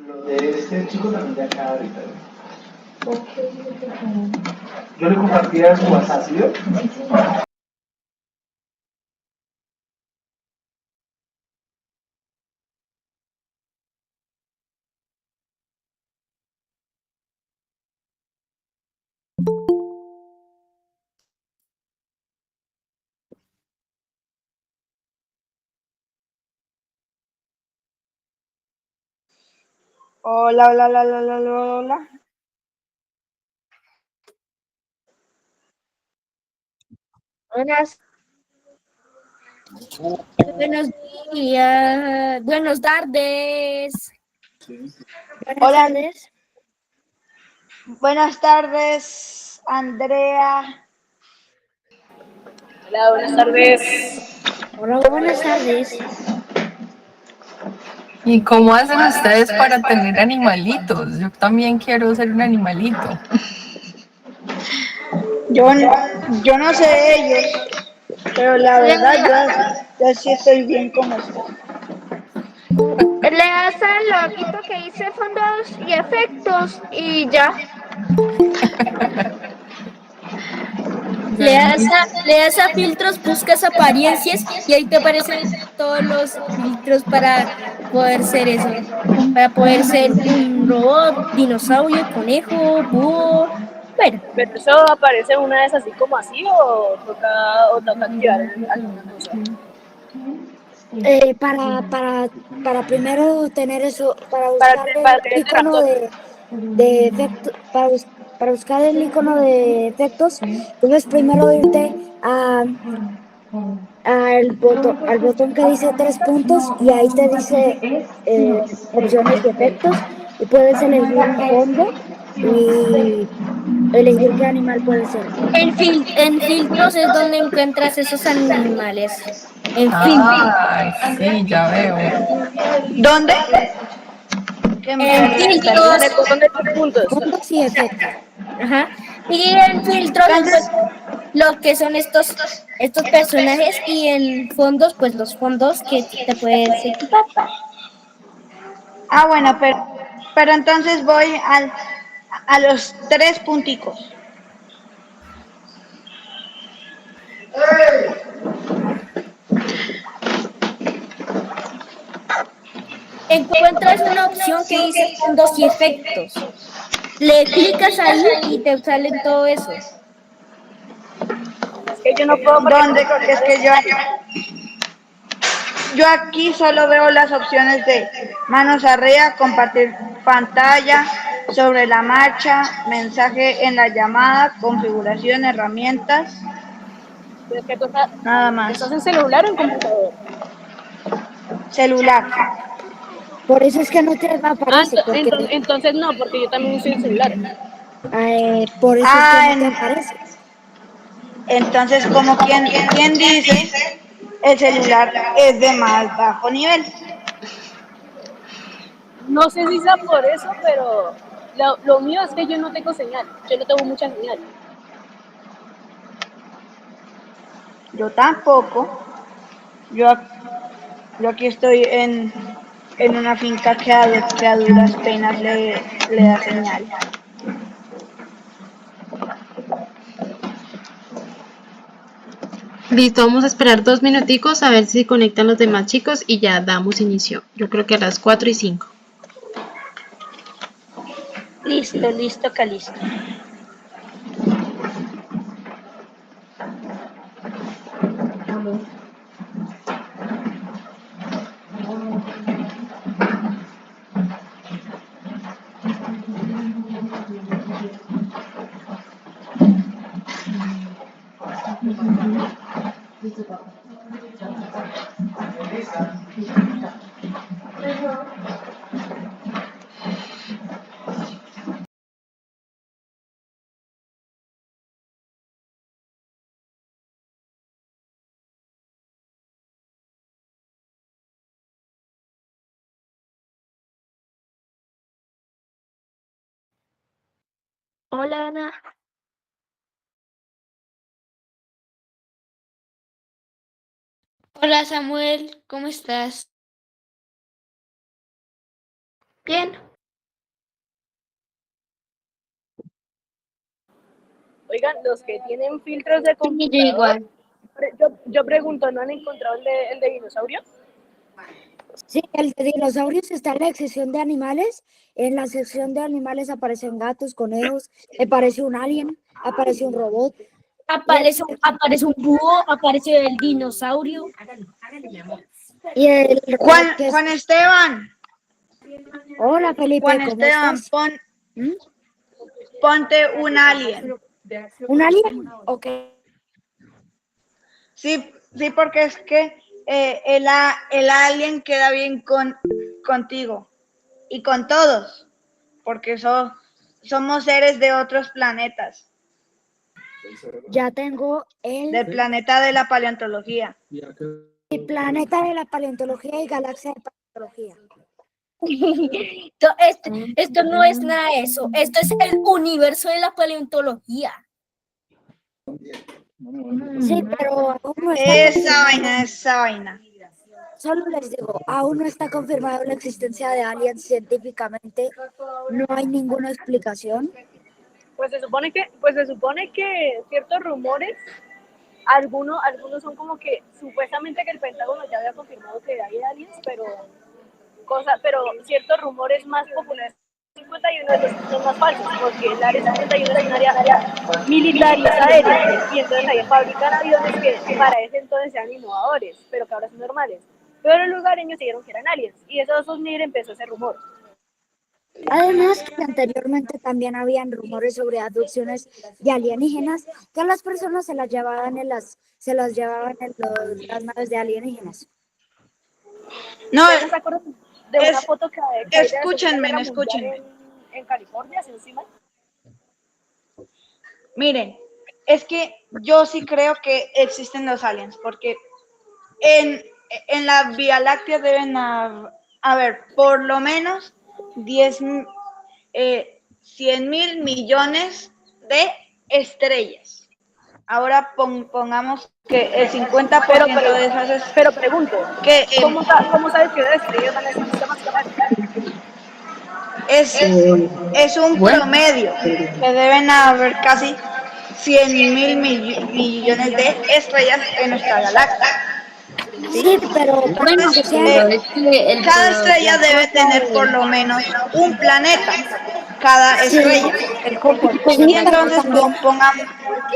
Lo de este chico también de acá ahorita. Yo le compartí a su WhatsApp, ¿sí? Hola, hola, hola, hola, hola, hola, hola. Buenas, buenos días, buenas tardes. Buenas Hola, tardes. buenas tardes, Andrea. Hola, buenas tardes. Hola, buenas tardes. ¿Y cómo hacen ustedes para tener animalitos? Yo también quiero ser un animalito. Yo, yo no sé de ellos, pero la Le, verdad yo sí estoy bien como estoy. le das al loguito que dice fondos y efectos y ya. Yo no- Le das a filtros, buscas apariencias y ahí te aparecen todos los filtros para poder ser eso. Para poder ser un robot, dinosaurio, conejo, búho. Bueno. ¿Pero eso aparece una vez así como así o toca activar alguna cosa? Eh, para, para, para primero tener eso, para buscar Para el tener el icono ratón. de efecto, para buscar el icono de efectos, debes primero irte al botón que dice tres puntos y ahí te dice opciones y efectos y puedes elegir un fondo y elegir qué animal puede ser. En filtros es donde encuentras esos animales. En filtros. Ay, sí, ya veo. ¿Dónde? Que En En filtros, el botón de tres puntos. fondos y efectos. Ajá. Y en filtros Entonces, encuentras lo que son estos personajes y en fondos, pues los fondos que te puedes equipar. bueno, pero entonces voy a los tres punticos. Encuentras una opción que dice fondos y efectos. Le clicas ahí y te salen todo eso. Es que yo no puedo porque tengo ¿Dónde? problemas Es de que señal. yo aquí solo veo las opciones de manos arriba, compartir pantalla, sobre la marcha, mensaje en la llamada, configuración, herramientas, Pero es que tú nada estás más. en celular o en computador. Celular. Por eso es que no te aparece, porque Entonces no, porque yo también uso el celular. por eso es que Ah, no te aparece. entonces como quien dice, el celular es de más bajo nivel. No sé si sea por eso, pero lo mío es que yo no tengo señal. Yo no tengo mucha señal. Yo tampoco. Yo, yo aquí estoy en una finca que a duras penas le da señal. Listo, vamos a esperar 2 minuticos a ver si se conectan los demás chicos y ya damos inicio. Yo creo que a las 4:05. Listo, listo, Calisto. Hola Ana. Hola Samuel, ¿cómo estás? Bien. Oigan, los que tienen filtros de Sí, yo computador, igual. yo pregunto, ¿no han encontrado el de dinosaurio? Sí, el de dinosaurios está en la sección de animales. En la sección de animales aparecen gatos, conejos, aparece un alien, aparece un robot. Aparece un búho, aparece el dinosaurio. Y el Juan, que es... Juan Esteban, Hola Felipe, Juan ¿cómo Esteban, estás? ponte un alien. ¿Un alien? Ok. Sí, sí, porque es que el alien queda bien contigo y con todos, porque somos seres de otros planetas, Ya tengo del planeta de la paleontología. el planeta de la paleontología y galaxia de paleontología. Esto no es nada de eso. Esto es el universo de la paleontología. Sí, pero aún no está confirmado. Esa vaina. Solo les digo, aún no está confirmado la existencia de aliens científicamente. No hay ninguna explicación. Pues se supone que ciertos rumores, algunos son como que supuestamente que el Pentágono ya había confirmado que hay aliens, pero ciertos rumores más populares 51 de esos son más falsos, porque el área 51 es un área militar aérea, y entonces ahí fabrican aviones que para ese entonces eran innovadores, pero que ahora son normales. Pero los lugareños dijeron que eran aliens, y eso 2000 empezó ese rumor. Además, que anteriormente también habían rumores sobre abducciones de alienígenas, que las personas se las llevaban las naves de alienígenas. No, ¿Ustedes no se acuerdan de una es, foto que hay de la Segunda escúchenme, Guerra escúchenme. Mundial en California, si no estoy mal? Miren, es que yo sí creo que existen los aliens, porque en, en la Vía Láctea deben haber por lo menos 100.000 millones de estrellas. Ahora pongamos que el 50% de esas es Pero pregunto, que ¿cómo sabes que las estrellas van a ser sistemas solares? es, es un promedio que deben haber casi 100.000 millones de estrellas en nuestra galaxia. Sí, pero Bueno, Entonces, pero es que cada estrella debe tener por lo menos un planeta, cada estrella. sí, Y pero entonces también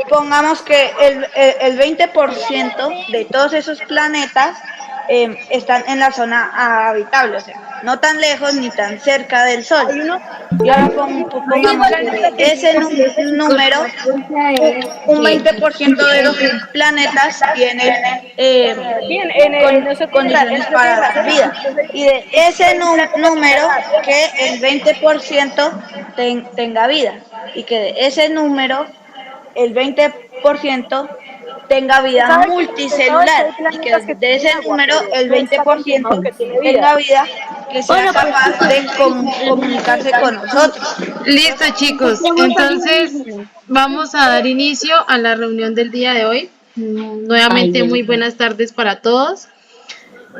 pongamos que el 20% de todos esos planetas están en la zona habitable, o sea, no tan lejos ni tan cerca del Sol. Hay uno, Y ahora hay un pongamos que de planeta que ese número, un 20% de los planetas tienen sí, en eso condiciones para dar vida. Y de ese número, que el 20% tenga vida. Y que de ese número, el 20% tenga vida usted sabe que multicelular. hay Y que planetas que de tienen ese agua, número, pero el no está confirmado 20% que tiene vida. tenga vida que sea bueno, pues capaz de comunicarse con nosotros. Listo, chicos. Entonces, vamos a dar inicio a la reunión del día de hoy. Nuevamente, muy buenas tardes para todos.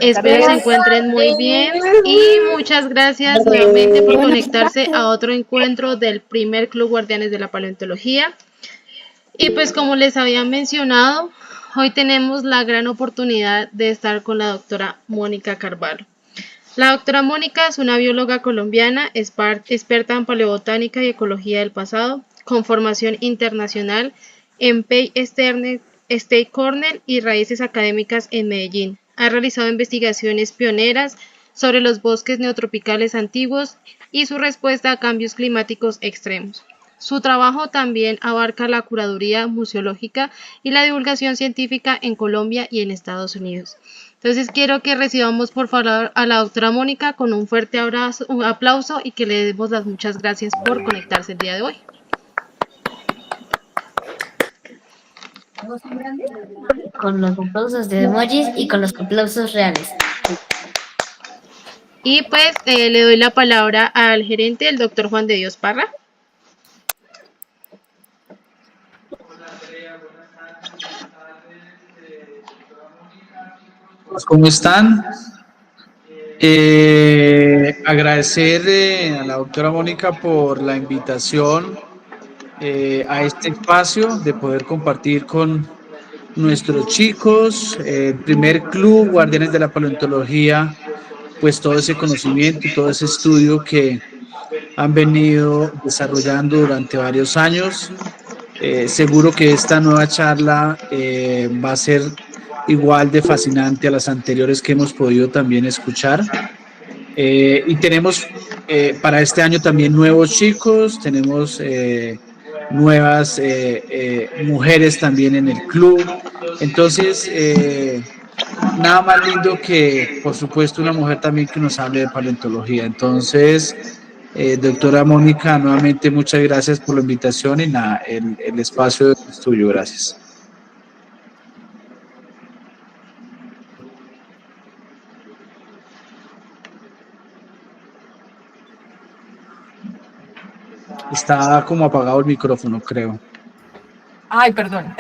Espero se encuentren muy bien y muchas gracias nuevamente por buenas conectarse tardes. a otro encuentro del primer Club Guardianes de la Paleontología. Y pues como les había mencionado, hoy tenemos la gran oportunidad de estar con la doctora Mónica Carvalho. La doctora Mónica es una bióloga colombiana, experta en paleobotánica y ecología del pasado, con formación internacional en Penn State Cornell y raíces académicas en Medellín. Ha realizado investigaciones pioneras sobre los bosques neotropicales antiguos y su respuesta a cambios climáticos extremos. Su trabajo también abarca la curaduría museológica y la divulgación científica en Colombia y en Estados Unidos. Entonces quiero que recibamos por favor a la doctora Mónica con un fuerte abrazo, un aplauso y que le demos las muchas gracias por conectarse el día de hoy. con los aplausos de emojis y con los aplausos reales. Y pues le doy la palabra al gerente, el doctor Juan de Dios Parra. ¿Cómo están? Agradecer a la doctora Mónica por la invitación a este espacio, de poder compartir con nuestros chicos, el primer club Guardianes de la Paleontología, pues todo ese conocimiento y todo ese estudio que han venido desarrollando durante varios años. Seguro que esta nueva charla va a ser igual de fascinante a las anteriores que hemos podido también escuchar. Y tenemos para este año también nuevos chicos, tenemos nuevas mujeres también en el club. Entonces, nada más lindo que, por supuesto, una mujer también que nos hable de paleontología. Entonces, doctora Mónica, nuevamente muchas gracias por la invitación y nada, el espacio es tuyo. Gracias. Está como apagado el micrófono, creo. Ay, perdón.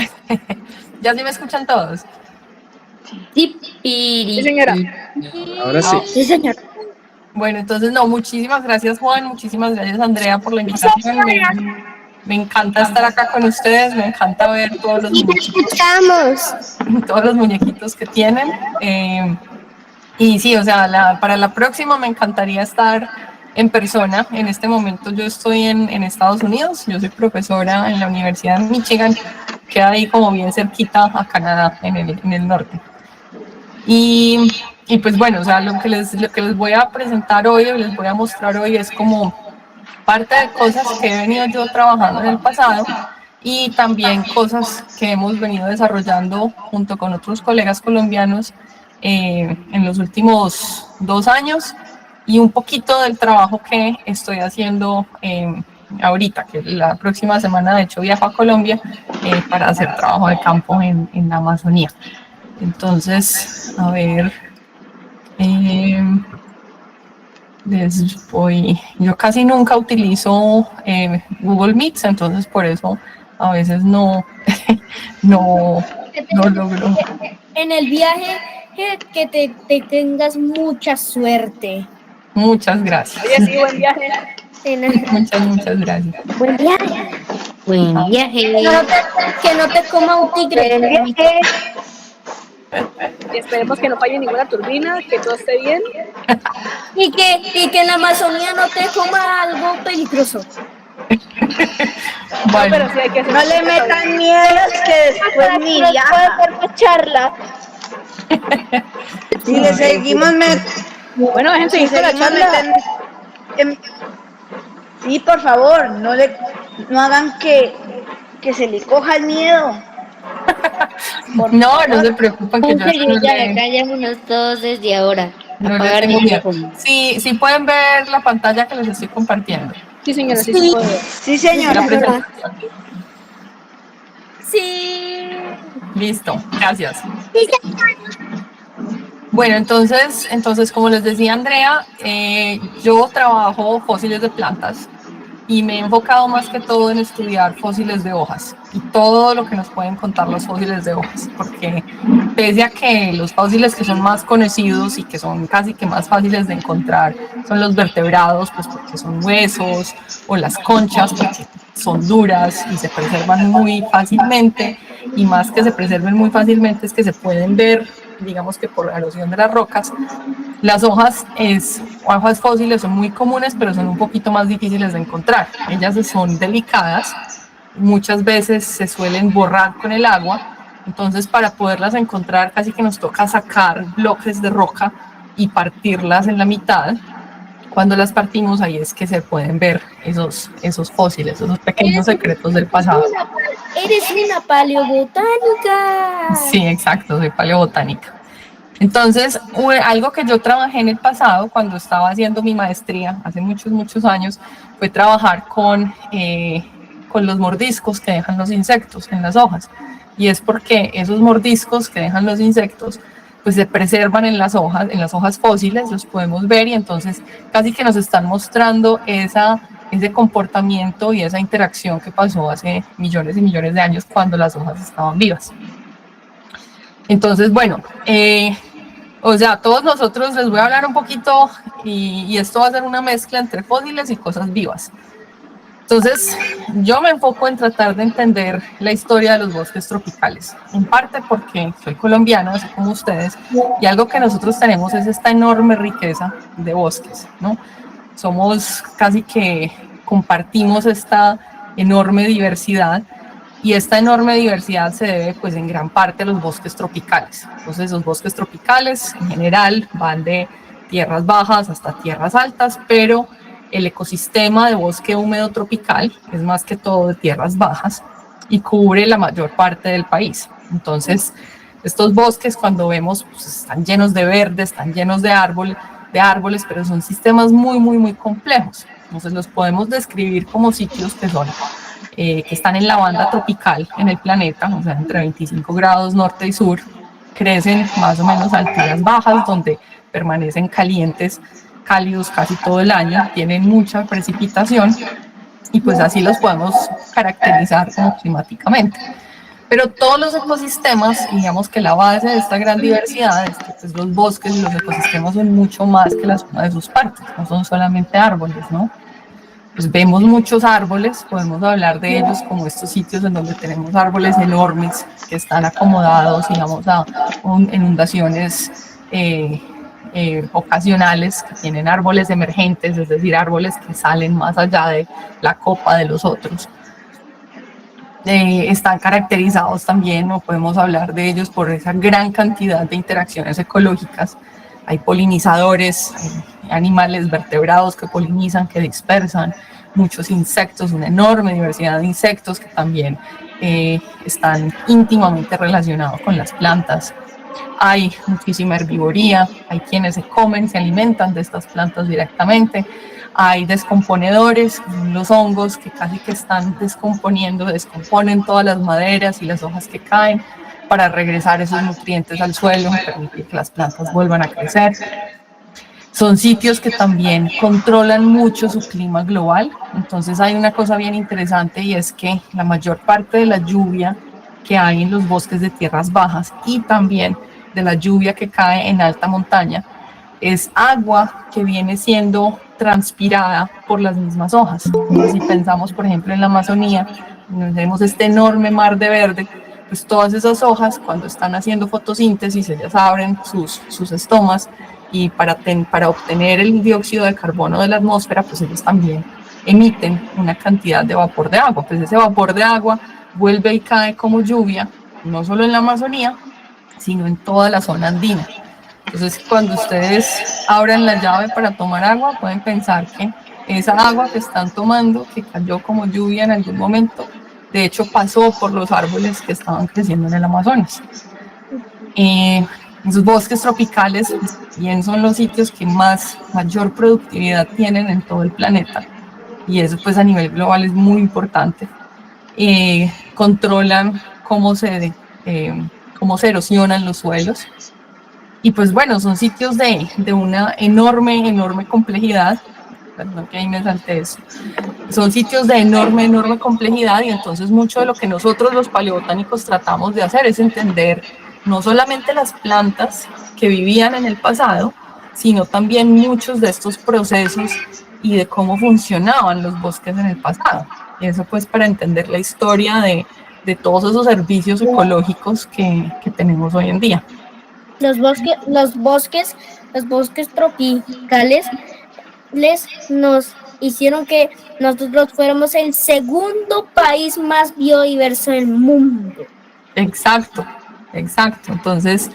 ¿Ya sí me escuchan todos? Sí, señora. Ahora sí. Sí, señor. Bueno, entonces no, muchísimas gracias Juan, muchísimas gracias Andrea por la invitación. Me encanta estar acá con ustedes, me encanta ver todos los muñequitos que tienen. Y sí, o sea, para la próxima me encantaría estar en persona. En este momento yo estoy en Estados Unidos, yo soy profesora en la Universidad de Michigan, queda ahí como bien cerquita a Canadá, en el norte. Y pues bueno, o sea, lo que les voy a presentar hoy, les voy a mostrar hoy es como parte de cosas que he venido yo trabajando en el pasado y también cosas que hemos venido desarrollando junto con otros colegas colombianos en los últimos 2 años y un poquito del trabajo que estoy haciendo ahorita, que la próxima semana de hecho viajo a Colombia para hacer trabajo de campo en la Amazonía. Entonces, a ver, yo casi nunca utilizo Google Meets, entonces por eso a veces no logro. En el viaje, que te tengas mucha suerte. Muchas gracias. Oye, sí, buen viaje. Muchas gracias. Buen viaje. Buen viaje. Que no te coma un tigre. Y esperemos que no falle ninguna turbina, que todo esté bien. Y que en la Amazonía no te coma algo peligroso. Bueno, Pero sí hay que hacer No le metan miedos que después ni viaja. Charla. Si le seguimos Bueno, dejen seguir con la charla. Sí, por favor, no hagan que se le coja el miedo. no se preocupen que yo Callémonos todos desde ahora. no les Apagar el tengo miedo. micrófono. Sí, pueden ver la pantalla que les estoy compartiendo. Sí, señora, sí se puede. Sí, señora. La presentación. Sí. Listo, gracias. Bueno, entonces como les decía Andrea, yo trabajo fósiles de plantas y me he enfocado más que todo en estudiar fósiles de hojas y todo lo que nos pueden contar los fósiles de hojas, porque pese a que los fósiles que son más conocidos y que son casi que más fáciles de encontrar son los vertebrados, pues porque son huesos, o las conchas, porque son duras y se preservan muy fácilmente, y más que se preserven muy fácilmente es que se pueden ver, digamos que por la erosión de las rocas. Las hojas fósiles son muy comunes, pero son un poquito más difíciles de encontrar. Ellas son delicadas, muchas veces se suelen borrar con el agua, entonces para poderlas encontrar casi que nos toca sacar bloques de roca y partirlas en la mitad. Cuando las partimos, ahí es que se pueden ver esos fósiles, esos pequeños secretos del pasado. Eres una paleobotánica. Sí, exacto, soy paleobotánica. Entonces, algo que yo trabajé en el pasado, cuando estaba haciendo mi maestría, hace muchos años, fue trabajar con los mordiscos que dejan los insectos en las hojas. Y es porque esos mordiscos que dejan los insectos, pues se preservan en las hojas fósiles, los podemos ver, y entonces casi que nos están mostrando ese comportamiento y esa interacción que pasó hace millones y millones de años cuando las hojas estaban vivas. Entonces, bueno, o sea, todos nosotros les voy a hablar un poquito y esto va a ser una mezcla entre fósiles y cosas vivas. Entonces, yo me enfoco en tratar de entender la historia de los bosques tropicales, en parte porque soy colombiana, así como ustedes, y algo que nosotros tenemos es esta enorme riqueza de bosques, ¿no? Somos casi que compartimos esta enorme diversidad, y esta enorme diversidad se debe pues en gran parte a los bosques tropicales. Entonces los bosques tropicales en general van de tierras bajas hasta tierras altas, pero el ecosistema de bosque húmedo tropical es más que todo de tierras bajas y cubre la mayor parte del país. Entonces estos bosques, cuando vemos, pues, están llenos de verde, están llenos de árboles, pero son sistemas muy complejos. Entonces los podemos describir como sitios que están en la banda tropical en el planeta, o sea, entre 25 grados norte y sur, crecen más o menos a alturas bajas, donde permanecen cálidos casi todo el año, tienen mucha precipitación, y pues así los podemos caracterizar como climáticamente. Pero todos los ecosistemas, digamos que la base de esta gran diversidad es que pues, los bosques y los ecosistemas son mucho más que la suma de sus partes, no son solamente árboles, ¿no? Pues vemos muchos árboles, podemos hablar de ellos como estos sitios en donde tenemos árboles enormes que están acomodados, digamos, a inundaciones ocasionales, que tienen árboles emergentes, es decir, árboles que salen más allá de la copa de los otros. Están caracterizados también, o podemos hablar de ellos por esa gran cantidad de interacciones ecológicas. Hay polinizadores, hay animales vertebrados que polinizan, que dispersan, muchos insectos, una enorme diversidad de insectos que también están íntimamente relacionados con las plantas. Hay muchísima herbivoría, hay quienes se alimentan de estas plantas directamente. Hay descomponedores, los hongos que casi que están descomponen todas las maderas y las hojas que caen para regresar esos nutrientes al suelo y permitir que las plantas vuelvan a crecer. Son sitios que también controlan mucho su clima global. Entonces hay una cosa bien interesante, y es que la mayor parte de la lluvia que hay en los bosques de tierras bajas y también de la lluvia que cae en alta montaña es agua que viene siendo transpirada por las mismas hojas. Entonces, si pensamos, por ejemplo, en la Amazonía, donde tenemos este enorme mar de verde, pues todas esas hojas, cuando están haciendo fotosíntesis, ellas abren sus estomas, y para obtener el dióxido de carbono de la atmósfera, pues ellos también emiten una cantidad de vapor de agua. Pues ese vapor de agua vuelve y cae como lluvia, no solo en la Amazonía, sino en toda la zona andina. Entonces, cuando ustedes abran la llave para tomar agua, pueden pensar que esa agua que están tomando, que cayó como lluvia en algún momento, de hecho pasó por los árboles que estaban creciendo en el Amazonas. Esos bosques tropicales bien son los sitios que mayor productividad tienen en todo el planeta, y eso pues a nivel global es muy importante. Controlan cómo se erosionan los suelos, y pues bueno, son sitios de una enorme complejidad. Perdón que ahí me salté eso. Son sitios de enorme complejidad, y entonces mucho de lo que nosotros los paleobotánicos tratamos de hacer es entender no solamente las plantas que vivían en el pasado, sino también muchos de estos procesos y de cómo funcionaban los bosques en el pasado. Y eso pues para entender la historia de todos esos servicios ecológicos que tenemos hoy en día. Los bosques tropicales nos hicieron que nosotros fuéramos el segundo país más biodiverso del mundo. Exacto. Entonces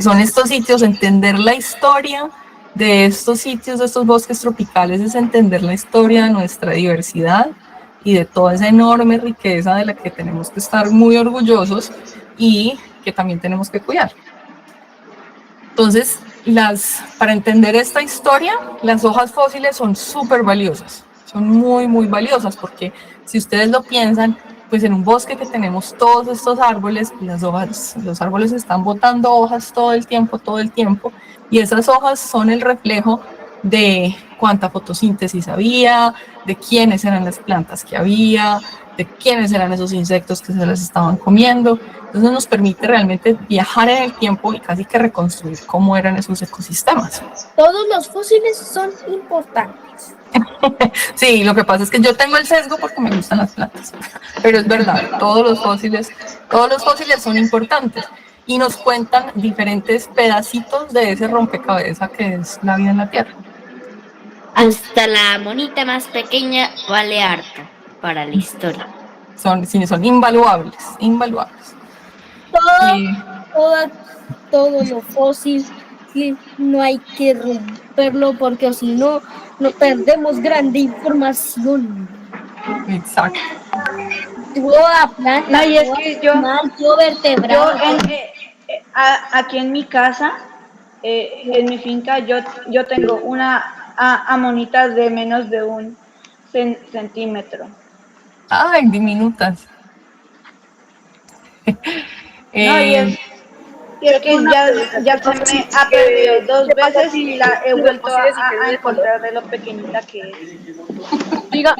son estos sitios, entender la historia de estos sitios, de estos bosques tropicales, es entender la historia de nuestra diversidad y de toda esa enorme riqueza de la que tenemos que estar muy orgullosos y que también tenemos que cuidar. Entonces, para entender esta historia, las hojas fósiles son súper valiosas, son muy valiosas, porque si ustedes lo piensan, pues en un bosque que tenemos todos estos árboles, los árboles están botando hojas todo el tiempo, y esas hojas son el reflejo de cuánta fotosíntesis había, de quiénes eran las plantas que había, de quiénes eran esos insectos que se las estaban comiendo. Entonces nos permite realmente viajar en el tiempo y casi que reconstruir cómo eran esos ecosistemas. Todos los fósiles son importantes. Sí, lo que pasa es que yo tengo el sesgo porque me gustan las plantas, pero es verdad, todos los fósiles son importantes y nos cuentan diferentes pedacitos de ese rompecabezas que es la vida en la Tierra. Hasta la monita más pequeña vale harto para la historia. Sí, son invaluables, invaluables. Todo lo fósil, sí, no hay que romperlo porque si no, no perdemos grande información. Exacto. Toda planta, No, y es que yo vertebrado. Aquí en mi casa, en mi finca, yo tengo una amonitas de menos de un centímetro. Ay, diminutas. No, y es que ya se me ha perdido 2 veces y la he vuelto a encontrar de lo pequeñita que es. Diga,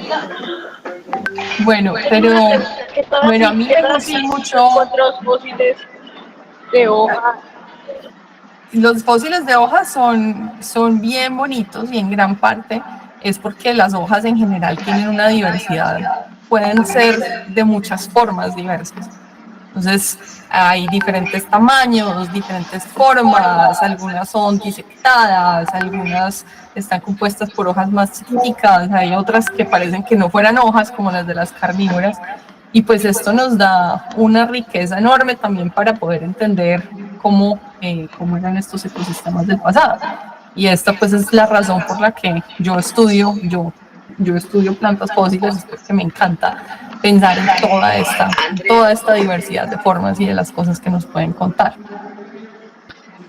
Bueno, pero bueno, a mí me gustan mucho otros fósiles de hoja. los fósiles de hojas son bien bonitos y en gran parte es porque las hojas en general tienen una diversidad, pueden ser de muchas formas diversas. Entonces, hay diferentes tamaños, diferentes formas, algunas son disectadas, algunas están compuestas por hojas más chiquiticas, hay otras que parecen que no fueran hojas, como las de las carnívoras, y pues esto nos da una riqueza enorme también para poder entender cómo eran estos ecosistemas del pasado. Y esta pues es la razón por la que yo estudio plantas fósiles, es porque me encanta pensar en toda esta diversidad de formas y de las cosas que nos pueden contar.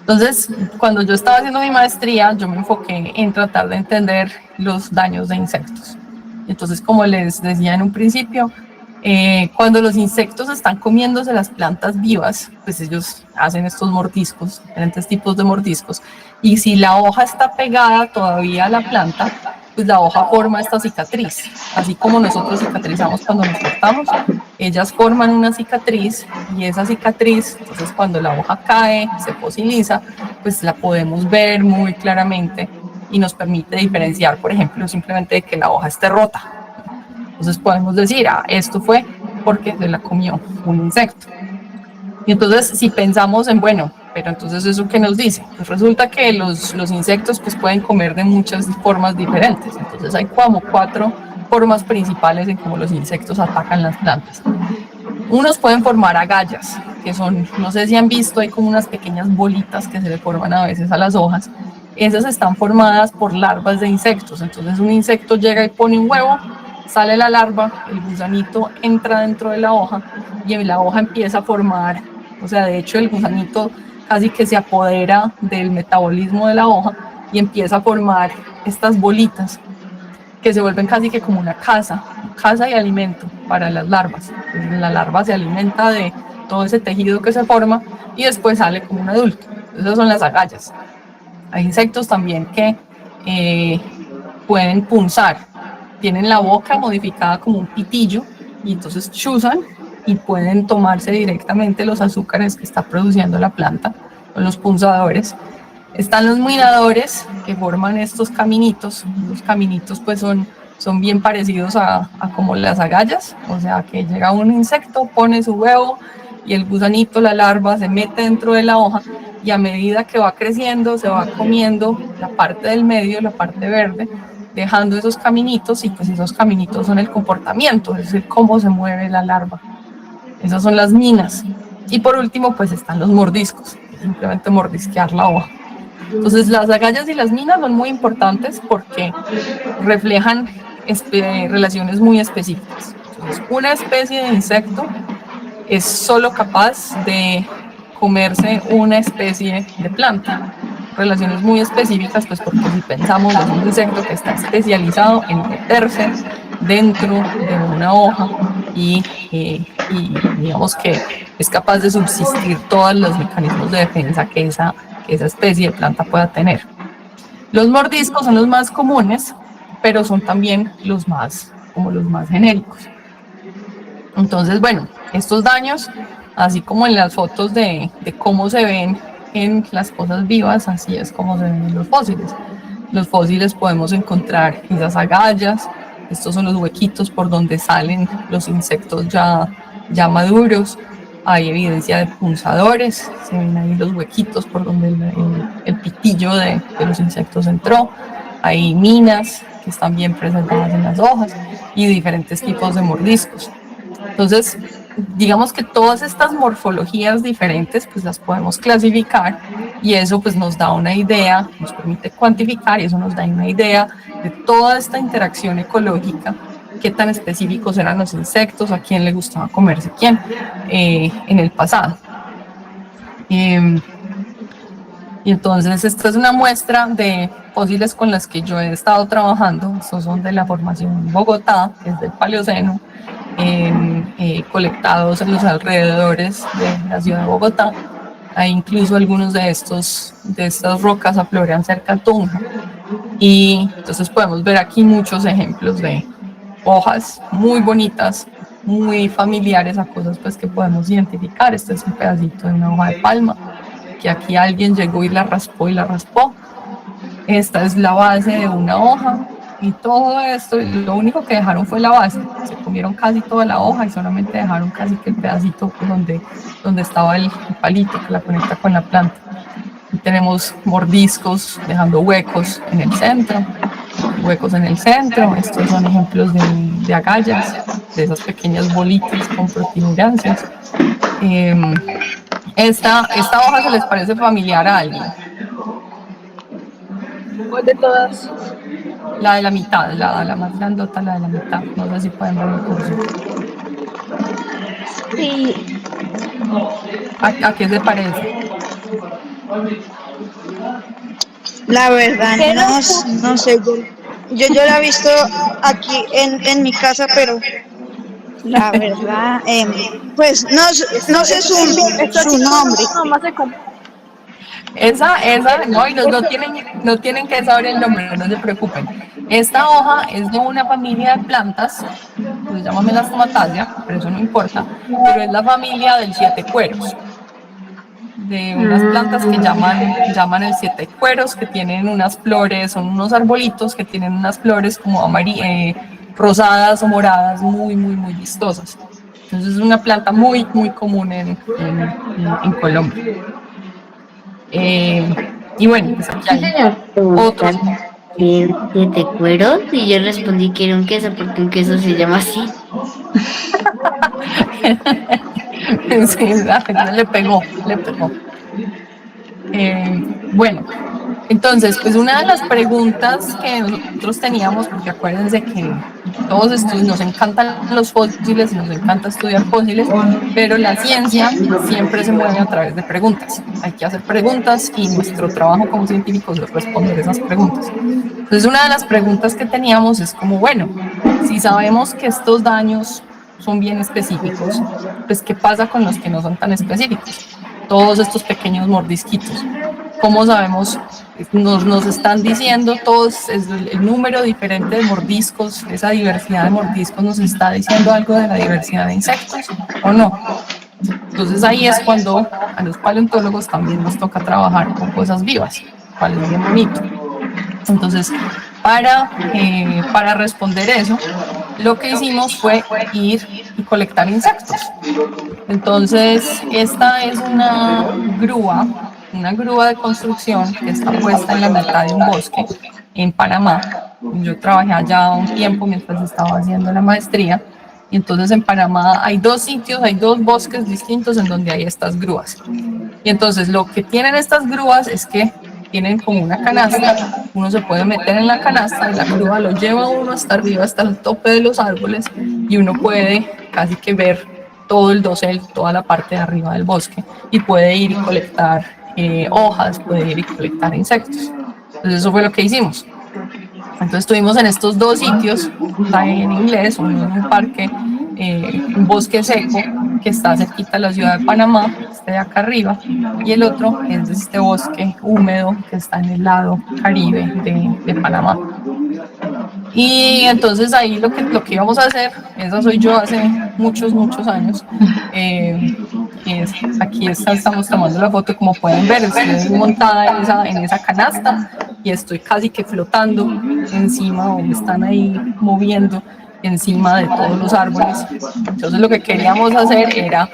Entonces, cuando yo estaba haciendo mi maestría, yo me enfoqué en tratar de entender los daños de insectos. Entonces, como les decía en un principio, cuando los insectos están comiéndose las plantas vivas, pues ellos hacen estos mordiscos, diferentes tipos de mordiscos, y si la hoja está pegada todavía a la planta, pues la hoja forma esta cicatriz, así como nosotros cicatrizamos cuando nos cortamos, ellas forman una cicatriz y esa cicatriz, entonces cuando la hoja cae, se fosiliza, pues la podemos ver muy claramente y nos permite diferenciar, por ejemplo, simplemente de que la hoja esté rota. Entonces podemos decir, esto fue porque se la comió un insecto. Y entonces si pensamos en, bueno, pero entonces ¿eso qué nos dice? Pues resulta que los insectos pues pueden comer de muchas formas diferentes. Entonces hay como 4 formas principales en cómo los insectos atacan las plantas. Unos pueden formar agallas, que son, no sé si han visto, hay como unas pequeñas bolitas que se le forman a veces a las hojas. Esas están formadas por larvas de insectos. Entonces un insecto llega y pone un huevo, sale la larva, el gusanito entra dentro de la hoja y la hoja empieza a formar, o sea, de hecho el gusanito casi que se apodera del metabolismo de la hoja y empieza a formar estas bolitas que se vuelven casi que como una casa y alimento para las larvas. Entonces, la larva se alimenta de todo ese tejido que se forma y después sale como un adulto. Esas son las agallas. Hay insectos también que pueden punzar, tienen la boca modificada como un pitillo y entonces chuzan y pueden tomarse directamente los azúcares que está produciendo la planta con los punzadores. Están los minadores que forman estos caminitos. Los caminitos pues son bien parecidos a como las agallas, o sea que llega un insecto, pone su huevo y el gusanito, la larva, se mete dentro de la hoja y a medida que va creciendo se va comiendo la parte del medio, la parte verde, dejando esos caminitos y pues esos caminitos son el comportamiento, es decir, cómo se mueve la larva. Esas son las minas. Y por último pues están los mordiscos, simplemente mordisquear la hoja. Entonces las agallas y las minas son muy importantes porque reflejan relaciones muy específicas. Entonces, una especie de insecto es solo capaz de comerse una especie de planta. Relaciones muy específicas, pues porque si pensamos en un insecto que está especializado en meterse dentro de una hoja y digamos que es capaz de subsistir todos los mecanismos de defensa que esa especie de planta pueda tener. Los mordiscos son los más comunes, pero son también los más genéricos. Entonces, bueno, estos daños, así como en las fotos de cómo se ven en las cosas vivas, así es como se ven en los fósiles. los fósiles podemos encontrar esas agallas. Estos son los huequitos por donde salen los insectos ya maduros. Hay evidencia de punzadores, se ven ahí los huequitos por donde el pitillo de los insectos entró. Hay minas que están bien preservadas en las hojas y diferentes tipos de mordiscos. Entonces, digamos que todas estas morfologías diferentes pues las podemos clasificar y eso pues nos da una idea, nos permite cuantificar y eso nos da una idea de toda esta interacción ecológica, qué tan específicos eran los insectos, a quién le gustaba comerse quién en el pasado. Y entonces esta es una muestra de fósiles con las que yo he estado trabajando. Estos son de la formación Bogotá, que es del Paleoceno, colectados en los alrededores de la ciudad de Bogotá. Hay incluso algunos de estas rocas afloran cerca a Tunja. Y entonces podemos ver aquí muchos ejemplos de hojas muy bonitas, muy familiares a cosas pues que podemos identificar. Este es un pedacito de una hoja de palma que aquí alguien llegó y la raspó Esta es la base de una hoja y todo esto, lo único que dejaron fue la base. Se comieron casi toda la hoja y solamente dejaron casi que el pedacito donde estaba el palito que la conecta con la planta. Y tenemos mordiscos dejando huecos en el centro. Estos son ejemplos de agallas, de esas pequeñas bolitas con protuberancias. Esta hoja se les parece familiar a alguien. ¿Cuál de todas? La de la mitad, la más grandota, la de la mitad. No sé si pueden ver el curso. Sí. ¿A qué se parece? La verdad, no sé. Yo la he visto aquí en mi casa, pero la verdad, pues no sé su nombre. Esa, no, y no tienen que saber el nombre, no se preocupen. Esta hoja es de una familia de plantas, se llama Melastomataceae, pero eso no importa, pero es la familia del siete cueros, de unas plantas que llaman el siete cueros, que tienen unas flores, son unos arbolitos que tienen unas flores como rosadas o moradas, muy, muy, muy vistosas. Entonces es una planta muy, muy común en Colombia. Y bueno, pues aquí hay otros. ¿Siete cueros? Y yo respondí que era un queso porque un queso se llama así. Sí, le pegó. Bueno, entonces, pues una de las preguntas que nosotros teníamos, porque acuérdense que todos nos encantan los fósiles, nos encanta estudiar fósiles, pero la ciencia siempre se mueve a través de preguntas. Hay que hacer preguntas y nuestro trabajo como científicos es responder esas preguntas. Entonces, una de las preguntas que teníamos es como, bueno, si sabemos que estos daños son bien específicos, pues ¿qué pasa con los que no son tan específicos? Todos estos pequeños mordisquitos. ¿Cómo sabemos? Nos están diciendo todos el número diferente de mordiscos, esa diversidad de mordiscos nos está diciendo algo de la diversidad de insectos o no. Entonces ahí es cuando a los paleontólogos también nos toca trabajar con cosas vivas, cual es bien bonito. Entonces, para responder eso, lo que hicimos fue ir y colectar insectos. Entonces, esta es una grúa de construcción que está puesta en la mitad de un bosque en Panamá. Yo trabajé allá un tiempo mientras estaba haciendo la maestría. Y entonces en Panamá hay dos sitios, hay dos bosques distintos en donde hay estas grúas. Y entonces lo que tienen estas grúas es que tienen como una canasta, uno se puede meter en la canasta y la grúa lo lleva a uno hasta arriba, hasta el tope de los árboles y uno puede casi que ver todo el dosel, toda la parte de arriba del bosque y puede ir y colectar hojas, puede ir y colectar insectos. Entonces eso fue lo que hicimos. Entonces estuvimos en estos dos sitios, está en inglés, uno en un parque, un bosque seco que está cerquita de la ciudad de Panamá, este de acá arriba, y el otro es este bosque húmedo que está en el lado caribe de Panamá. Y entonces ahí lo que íbamos a hacer, esa soy yo hace muchos años, aquí estamos tomando la foto, como pueden ver, estoy montada en esa canasta, y estoy casi que flotando encima o me están ahí moviendo encima de todos los árboles. Entonces lo que queríamos hacer era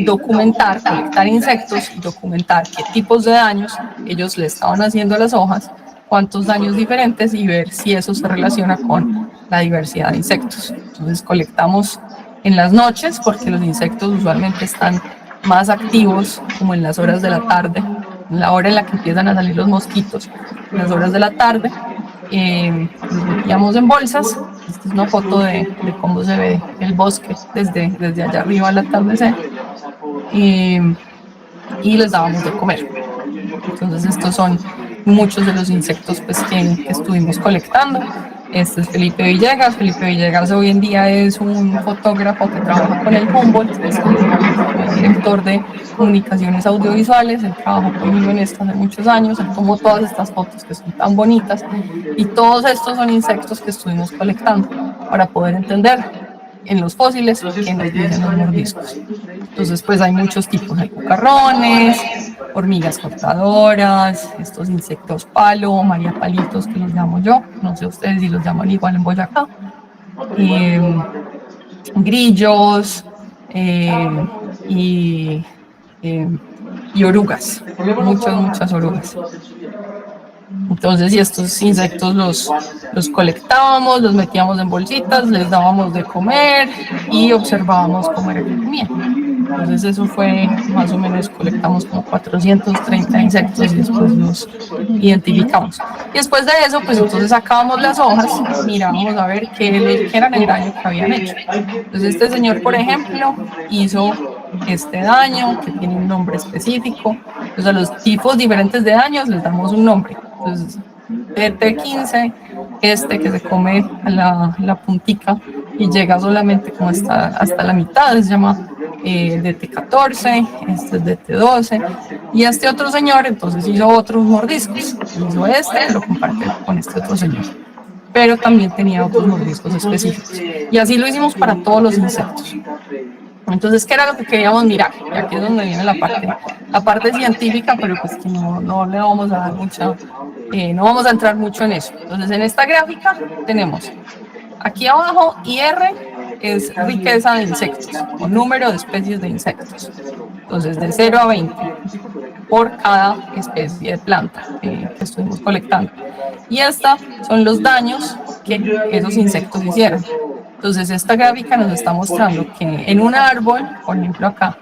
documentar, colectar insectos y documentar qué tipos de daños ellos le estaban haciendo a las hojas, cuántos daños diferentes y ver si eso se relaciona con la diversidad de insectos. Entonces colectamos en las noches porque los insectos usualmente están más activos como en las horas de la tarde, en la hora en la que empiezan a salir los mosquitos, en las horas de la tarde. Los metíamos en bolsas. Esta es una foto de cómo se ve el bosque desde allá arriba al atardecer, y les dábamos de comer. Entonces estos son muchos de los insectos pues, que estuvimos colectando. Este es Felipe Villegas. Felipe Villegas hoy en día es un fotógrafo que trabaja con el Humboldt, es el director de comunicaciones audiovisuales. Él trabajó conmigo en esto hace muchos años. Él tomó todas estas fotos que son tan bonitas y todos estos son insectos que estuvimos colectando para poder entender en los fósiles que nos dicen los mordiscos. Entonces pues hay muchos tipos, hay cucarrones, hormigas cortadoras, estos insectos palo, maría palitos que los llamo yo, no sé ustedes si los llaman igual en Boyacá, grillos y orugas, muchas orugas. Entonces, y estos insectos los colectábamos, los metíamos en bolsitas, les dábamos de comer y observábamos cómo era que comían. Entonces eso fue más o menos, colectamos como 430 insectos y después los identificamos. Y después de eso, pues entonces sacábamos las hojas, mirábamos a ver qué era el daño que habían hecho. Entonces este señor, por ejemplo, hizo este daño que tiene un nombre específico. Entonces a los tipos diferentes de daños les damos un nombre. Entonces DT15, este que se come a la puntica y llega solamente como hasta la mitad, se llama DT14, este es DT12, y este otro señor entonces hizo otros mordiscos, hizo este, lo compartió con este otro señor, pero también tenía otros mordiscos específicos, y así lo hicimos para todos los insectos. Entonces, ¿qué era lo que queríamos mirar? Y aquí es donde viene la parte científica, pero pues que no le vamos a dar mucha, no vamos a entrar mucho en eso. Entonces, en esta gráfica tenemos aquí abajo, IR es riqueza de insectos, o número de especies de insectos. Entonces, de 0 a 20 por cada especie de planta que estuvimos colectando. Y estas son los daños que esos insectos hicieron. Entonces, esta gráfica nos está mostrando que en un árbol, por ejemplo acá,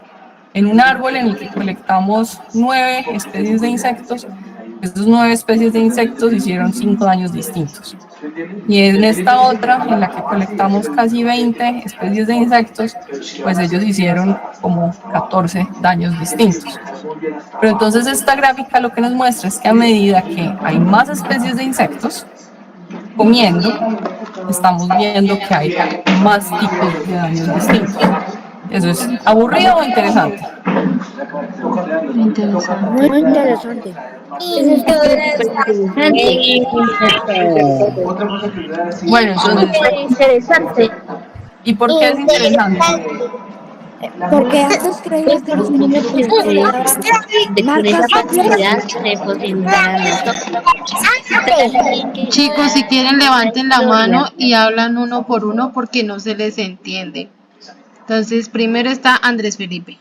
en un árbol en el que colectamos 9 especies de insectos, esas 9 especies de insectos hicieron 5 daños distintos. Y en esta otra, en la que colectamos casi 20 especies de insectos, pues ellos hicieron como 14 daños distintos. Pero entonces esta gráfica lo que nos muestra es que a medida que hay más especies de insectos comiendo, estamos viendo que hay más tipos de daños distintos. ¿Eso es aburrido o interesante? Muy interesante. Bueno, entonces, Interesante. ¿y por qué es interesante? Porque antes creía que los niños De con esa facilidad de posibilitar Chicos, si quieren levanten la mano y hablan uno por uno porque no se les entiende. Entonces, primero está Andrés Felipe.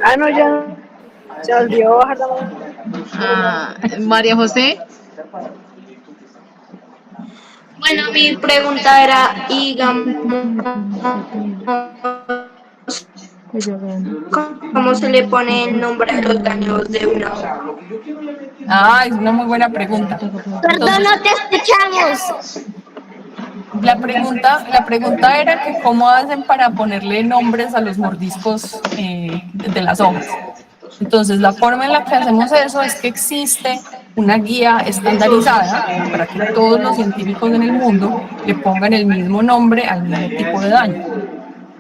Ah, no, ya. Se olvidó bajar la mano. María José. Bueno, mi pregunta era, ¿cómo se le pone el nombre a los daños de una hoja? Ah, es una muy buena pregunta. Perdón, no te escuchamos. La pregunta era que cómo hacen para ponerle nombres a los mordiscos de las hojas. Entonces, la forma en la que hacemos eso es que existe una guía estandarizada para que todos los científicos en el mundo le pongan el mismo nombre al mismo tipo de daño.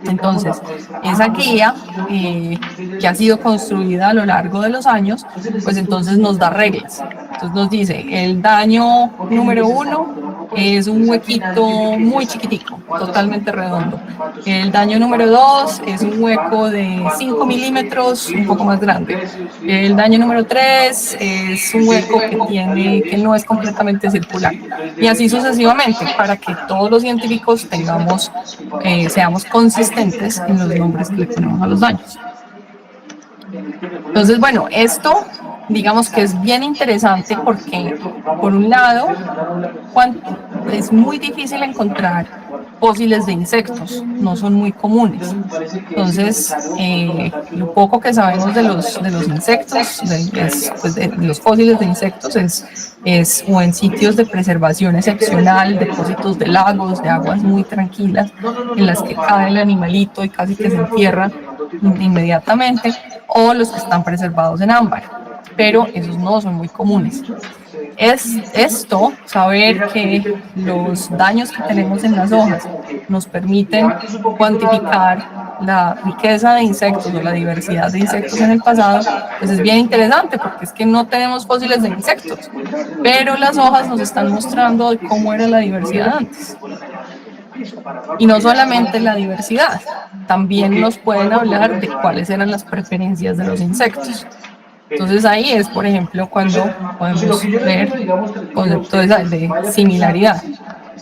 Entonces, esa guía que ha sido construida a lo largo de los años, pues entonces nos da reglas. Entonces nos dice, el daño número 1 es un huequito muy chiquitico, totalmente redondo. El daño número 2 es un hueco de 5 milímetros, un poco más grande. El daño número 3 es un hueco que no es completamente circular. Y así sucesivamente, para que todos los científicos seamos consistentes en los nombres que le ponemos a los daños. Entonces, bueno, esto digamos que es bien interesante porque, por un lado, es muy difícil encontrar fósiles de insectos, no son muy comunes. Entonces, lo poco que sabemos de los insectos, de los fósiles de insectos, es o en sitios de preservación excepcional, depósitos de lagos, de aguas muy tranquilas, en las que cae el animalito y casi que se entierra inmediatamente, o los que están preservados en ámbar, pero esos no son muy comunes. Saber que los daños que tenemos en las hojas nos permiten cuantificar la riqueza de insectos o la diversidad de insectos en el pasado, pues es bien interesante porque es que no tenemos fósiles de insectos, pero las hojas nos están mostrando cómo era la diversidad antes. Y no solamente la diversidad, también nos pueden hablar de cuáles eran las preferencias de los insectos. Entonces ahí es, por ejemplo, cuando podemos ver conceptos de similaridad.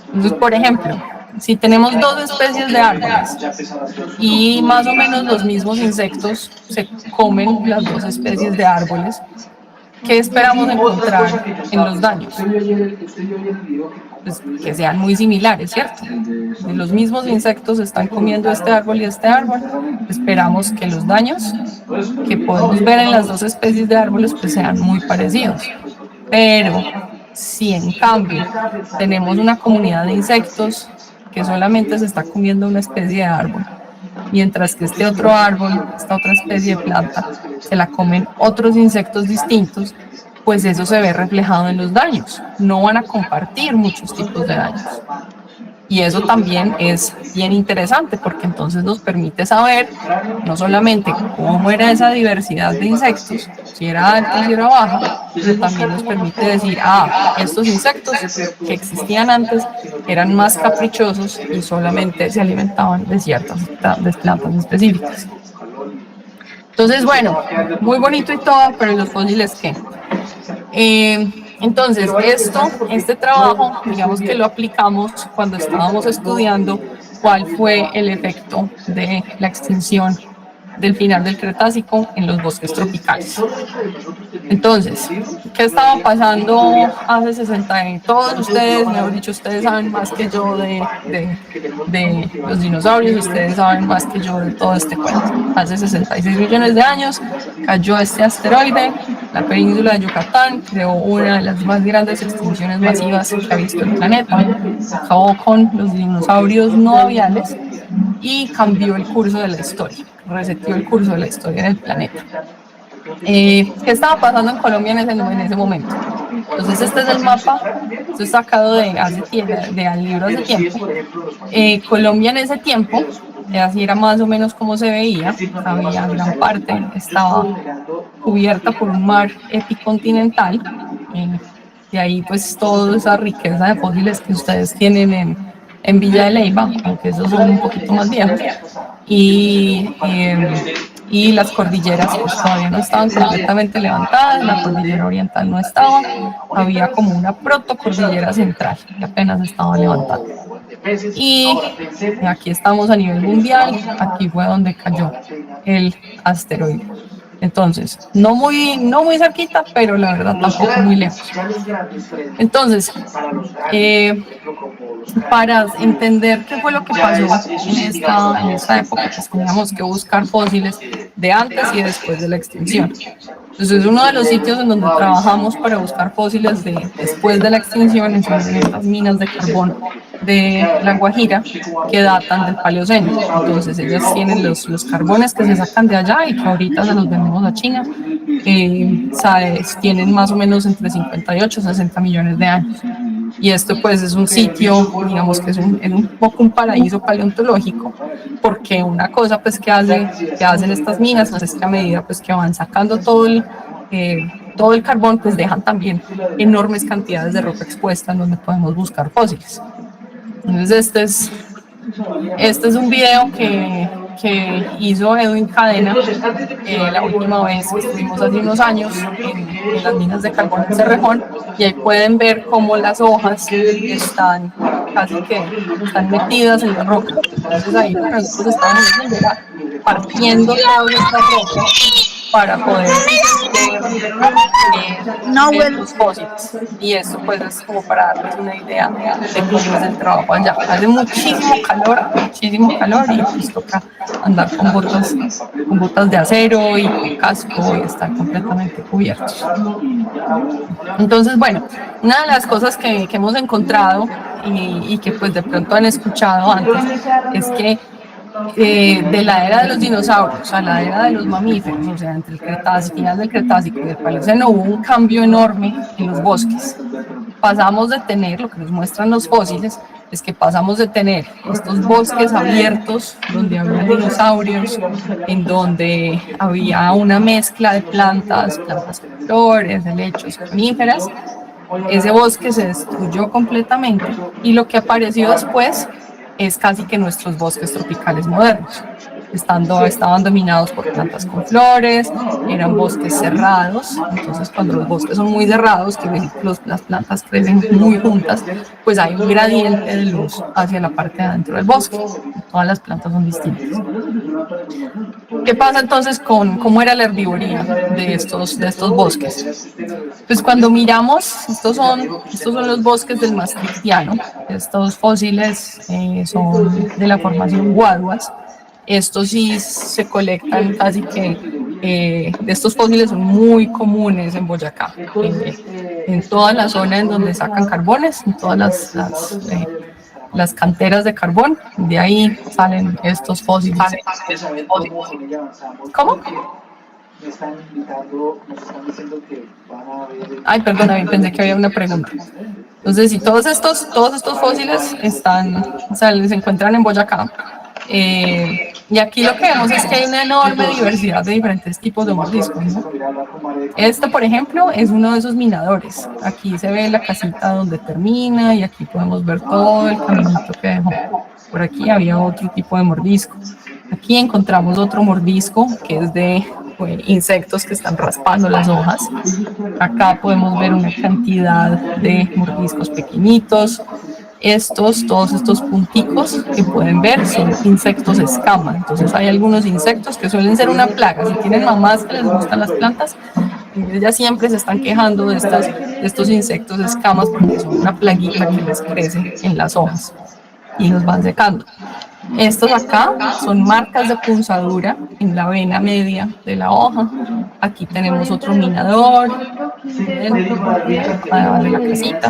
Entonces, por ejemplo, si tenemos dos especies de árboles y más o menos los mismos insectos se comen las dos especies de árboles, ¿qué esperamos encontrar en los daños? Pues que sean muy similares, ¿cierto? Si los mismos insectos están comiendo este árbol y este árbol, esperamos que los daños que podemos ver en las dos especies de árboles pues sean muy parecidos. Pero si en cambio tenemos una comunidad de insectos que solamente se está comiendo una especie de árbol, mientras que este otro árbol, esta otra especie de planta, se la comen otros insectos distintos, pues eso se ve reflejado en los daños. No van a compartir muchos tipos de daños. Y eso también es bien interesante porque entonces nos permite saber no solamente cómo era esa diversidad de insectos, si era alta, si era baja, pero también nos permite decir, estos insectos que existían antes eran más caprichosos y solamente se alimentaban de ciertas plantas específicas. Entonces, bueno, muy bonito y todo, pero los fósiles, ¿qué? Entonces, este trabajo, digamos que lo aplicamos cuando estábamos estudiando cuál fue el efecto de la extinción del final del Cretácico en los bosques tropicales. Entonces, ¿qué estaba pasando hace 60 años? Todos ustedes, mejor dicho, ustedes saben más que yo de los dinosaurios, ustedes saben más que yo de todo este cuento. Hace 66 millones de años cayó este asteroide, la península de Yucatán, creó una de las más grandes extinciones masivas que ha visto el planeta, acabó con los dinosaurios no aviales y cambió el curso de la historia, reseteó el curso de la historia del planeta. ¿Qué estaba pasando en Colombia en ese momento? Entonces este es el mapa, esto es sacado del libro hace tiempo. Colombia en ese tiempo, así era más o menos como se veía, había gran parte, estaba cubierta por un mar epicontinental, de ahí pues toda esa riqueza de fósiles que ustedes tienen en Villa de Leyva, aunque esos son un poquito más viejos, y las cordilleras pues todavía no estaban completamente levantadas, la cordillera oriental no estaba, había como una protocordillera central que apenas estaba levantada. Y aquí estamos a nivel mundial, aquí fue donde cayó el asteroide. Entonces, no muy cerquita, pero la verdad tampoco muy lejos. Entonces, para entender qué fue lo que pasó en esta época, pues teníamos que buscar fósiles de antes y después de la extinción. Entonces, uno de los sitios en donde trabajamos para buscar fósiles después de la extinción son en estas minas de carbón de La Guajira que datan del Paleoceno. Entonces, ellas tienen los carbones que se sacan de allá y que ahorita se los vendemos a China. Tienen más o menos entre 58 y 60 millones de años. Y esto pues es un sitio, digamos que es un poco un paraíso paleontológico, porque una cosa pues que hacen estas minas pues, es que a medida pues que van sacando todo todo el carbón, pues dejan también enormes cantidades de roca expuesta en donde podemos buscar fósiles. Entonces este es un video que hizo Edwin Cadena la última vez que estuvimos hace unos años en las minas de carbón en Cerrejón, y ahí pueden ver cómo las hojas están casi que están metidas en la roca. Entonces ahí nosotros estamos partiendo toda esta roca para poder ver los fósiles. Y esto pues es como para darles una idea de cómo es el trabajo allá. Hace muchísimo calor y pues toca andar con botas de acero y con casco y estar completamente cubiertos. Entonces, bueno, una de las cosas que hemos encontrado y que pues de pronto han escuchado antes es que de la era de los dinosaurios a la era de los mamíferos, o sea, entre el Cretácico, final del Cretácico y el Paleoceno, hubo un cambio enorme en los bosques. Pasamos de tener, lo que nos muestran los fósiles, es que pasamos de tener estos bosques abiertos donde había dinosaurios, en donde había una mezcla de plantas con flores, helechos, coníferas. Ese bosque se destruyó completamente y lo que apareció después es casi que nuestros bosques tropicales modernos. Estaban dominados por plantas con flores, eran bosques cerrados. Entonces cuando los bosques son muy cerrados, que las plantas crecen muy juntas, pues hay un gradiente de luz hacia la parte de adentro del bosque. Todas las plantas son distintas. ¿Qué pasa entonces con cómo era la herbivoría de estos bosques? Pues cuando miramos, estos son los bosques del Maastrichtiano. Estos fósiles son de la formación Guaduas. Estos sí se colectan casi que, estos fósiles son muy comunes en Boyacá, en toda la zona en donde sacan carbones, en todas las canteras de carbón, de ahí salen estos fósiles. ¿Cómo? Me están invitando, me están diciendo que van a ver... Ay, perdona, pensé que había una pregunta. Entonces, si todos estos fósiles se encuentran en Boyacá. Y aquí lo que vemos es que hay una enorme diversidad de diferentes tipos de mordiscos, ¿no? Este, por ejemplo, es uno de esos minadores. Aquí se ve la casita donde termina y aquí podemos ver todo el caminito que dejó. Por aquí había otro tipo de mordisco. Aquí encontramos otro mordisco que es de insectos que están raspando las hojas. Acá podemos ver una cantidad de mordiscos pequeñitos. Todos estos punticos que pueden ver son insectos escama. Entonces hay algunos insectos que suelen ser una plaga. Si tienen mamás que les gustan las plantas, ellas siempre se están quejando de estos insectos escamas porque son una plaguita que les crece en las hojas y los van secando. Estos acá son marcas de punzadura en la vena media de la hoja. Aquí tenemos otro minador de la casita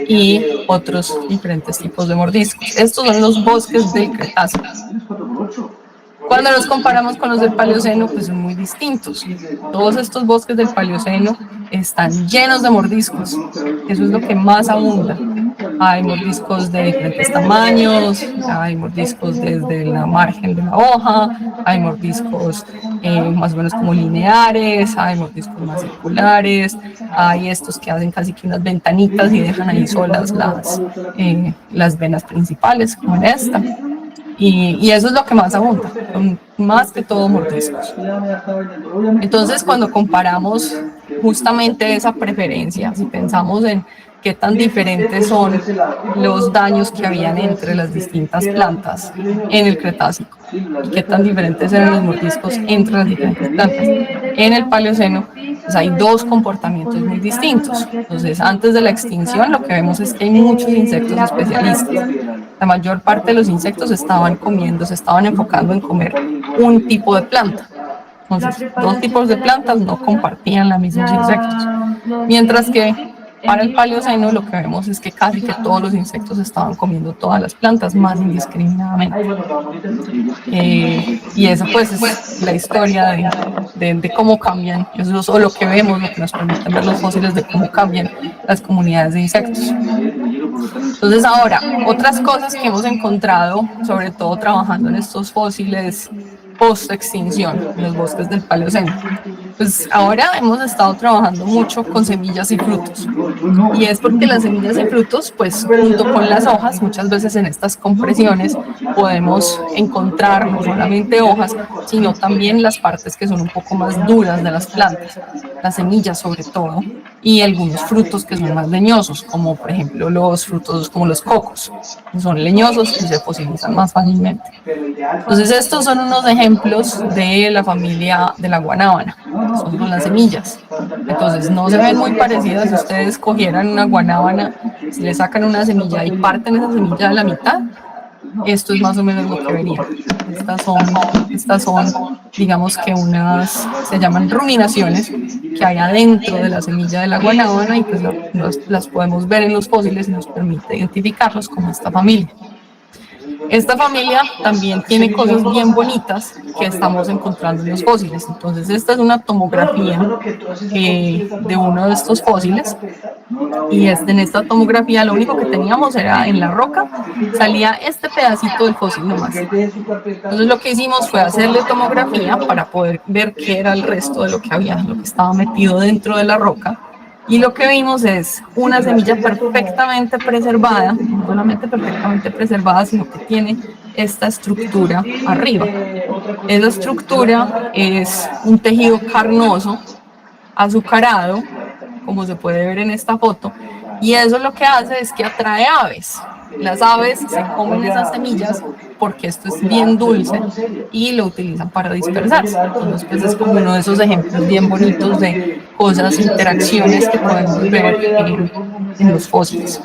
y otros diferentes tipos de mordiscos. Estos son los bosques del Cretácico. Cuando los comparamos con los del Paleoceno, pues son muy distintos. Todos estos bosques del Paleoceno están llenos de mordiscos. Eso es lo que más abunda. Hay mordiscos de diferentes tamaños, hay mordiscos desde la margen de la hoja, hay mordiscos más o menos como lineares, hay mordiscos más circulares, hay estos que hacen casi que unas ventanitas y dejan ahí solas las venas principales, como en esta. Y eso es lo que más abunda, son más que todo mordiscos. Entonces, cuando comparamos justamente esa preferencia, si pensamos en qué tan diferentes son los daños que habían entre las distintas plantas en el Cretácico y qué tan diferentes eran los mordiscos entre las diferentes plantas en el Paleoceno, pues hay dos comportamientos muy distintos. Entonces, antes de la extinción, lo que vemos es que hay muchos insectos especialistas. La mayor parte de los insectos se estaban enfocando en comer un tipo de planta. Entonces, dos tipos de plantas no compartían los mismos insectos. Mientras que para el Paleoceno lo que vemos es que casi que todos los insectos estaban comiendo todas las plantas más indiscriminadamente. Y eso pues es la historia de cómo cambian, eso es lo que vemos, lo que nos permiten ver los fósiles de cómo cambian las comunidades de insectos. Entonces ahora, otras cosas que hemos encontrado, sobre todo trabajando en estos fósiles post-extinción, en los bosques del Paleoceno. Pues ahora hemos estado trabajando mucho con semillas y frutos, y es porque las semillas y frutos, pues junto con las hojas, muchas veces en estas compresiones podemos encontrar no solamente hojas, sino también las partes que son un poco más duras de las plantas, las semillas sobre todo, y algunos frutos que son más leñosos, como por ejemplo los frutos como los cocos, que son leñosos y se fosilizan más fácilmente. Entonces estos son unos ejemplos de la familia de la guanábana, que son con las semillas. Entonces no se ven muy parecidas. Si ustedes cogieran una guanábana, si le sacan una semilla y parten esa semilla a la mitad, esto es más o menos lo que verían. Estas son, digamos que se llaman ruminaciones que hay adentro de la semilla de la guanábana, y pues las podemos ver en los fósiles y nos permite identificarlos como esta familia. Esta familia también tiene cosas bien bonitas que estamos encontrando en los fósiles. Entonces esta es una tomografía de uno de estos fósiles, y en esta tomografía lo único que teníamos era en la roca, salía este pedacito del fósil nomás. Entonces lo que hicimos fue hacerle tomografía para poder ver qué era el resto de lo que estaba metido dentro de la roca. Y lo que vimos es una semilla perfectamente preservada, no solamente perfectamente preservada, sino que tiene esta estructura arriba. Esa estructura es un tejido carnoso, azucarado, como se puede ver en esta foto, y eso lo que hace es que atrae aves. Las aves se comen esas semillas porque esto es bien dulce y lo utilizan para dispersarse. Entonces, pues es como uno de esos ejemplos bien bonitos de cosas, interacciones que podemos ver en los fósiles.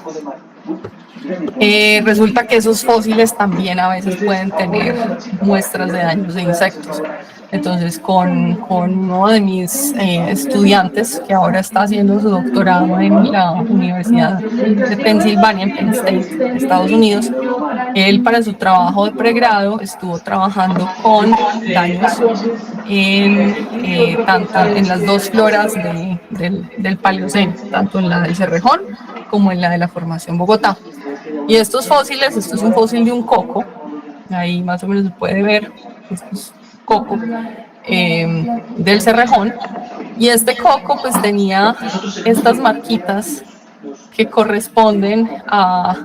Resulta que esos fósiles también a veces pueden tener muestras de daños de insectos. Entonces, con uno de mis estudiantes, que ahora está haciendo su doctorado en la Universidad de Pensilvania, en Penn State, Estados Unidos, él para su trabajo de pregrado estuvo trabajando con daños tanto en las dos floras del Paleoceno, tanto en la del Cerrejón como en la de la Formación Bogotá. Y estos fósiles, esto es un fósil de un coco, ahí más o menos se puede ver, esto es coco del Cerrejón, y este coco pues tenía estas marquitas que corresponden a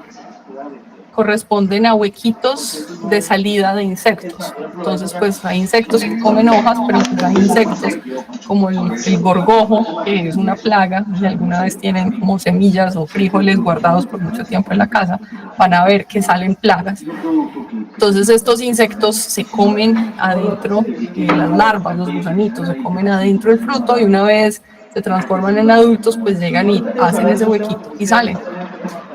huequitos de salida de insectos. Entonces pues hay insectos que comen hojas, pero pues hay insectos como el gorgojo, que es una plaga, y alguna vez tienen como semillas o frijoles guardados por mucho tiempo en la casa, van a ver que salen plagas. Entonces estos insectos se comen adentro, las larvas, los gusanitos, se comen adentro del fruto, y una vez se transforman en adultos, pues llegan y hacen ese huequito y salen.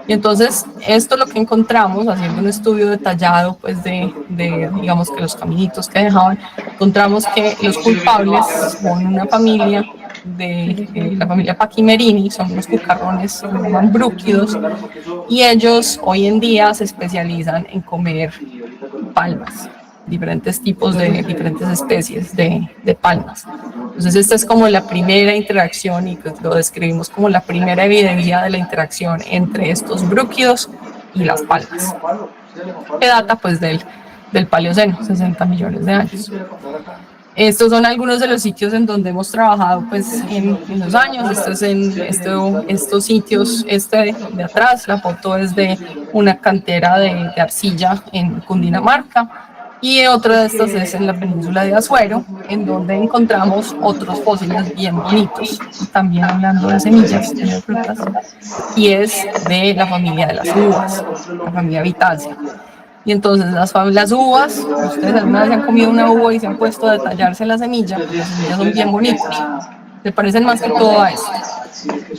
Y entonces esto es lo que encontramos haciendo un estudio detallado pues de digamos que los caminitos que dejaban. Encontramos que los culpables son una familia de la familia Pachymerini, son unos cucarrones, se llaman brúquidos, y ellos hoy en día se especializan en comer palmas, diferentes especies de palmas. Entonces esta es como la primera interacción, y pues lo describimos como la primera evidencia de la interacción entre estos brúquidos y las palmas, que data pues del Paleoceno, 60 millones de años. Estos son algunos de los sitios en donde hemos trabajado pues en los años. Estos sitios, de atrás, la foto es de una cantera de arcilla en Cundinamarca, y otra de estas es en la península de Azuero, en donde encontramos otros fósiles bien bonitos, también hablando de semillas y de frutas, y es de la familia de las uvas, la familia Vitácea. Y entonces las uvas, ustedes alguna vez han comido una uva y se han puesto a detallarse la semilla, pues las semillas son bien bonitas, se parecen más que todo a esto.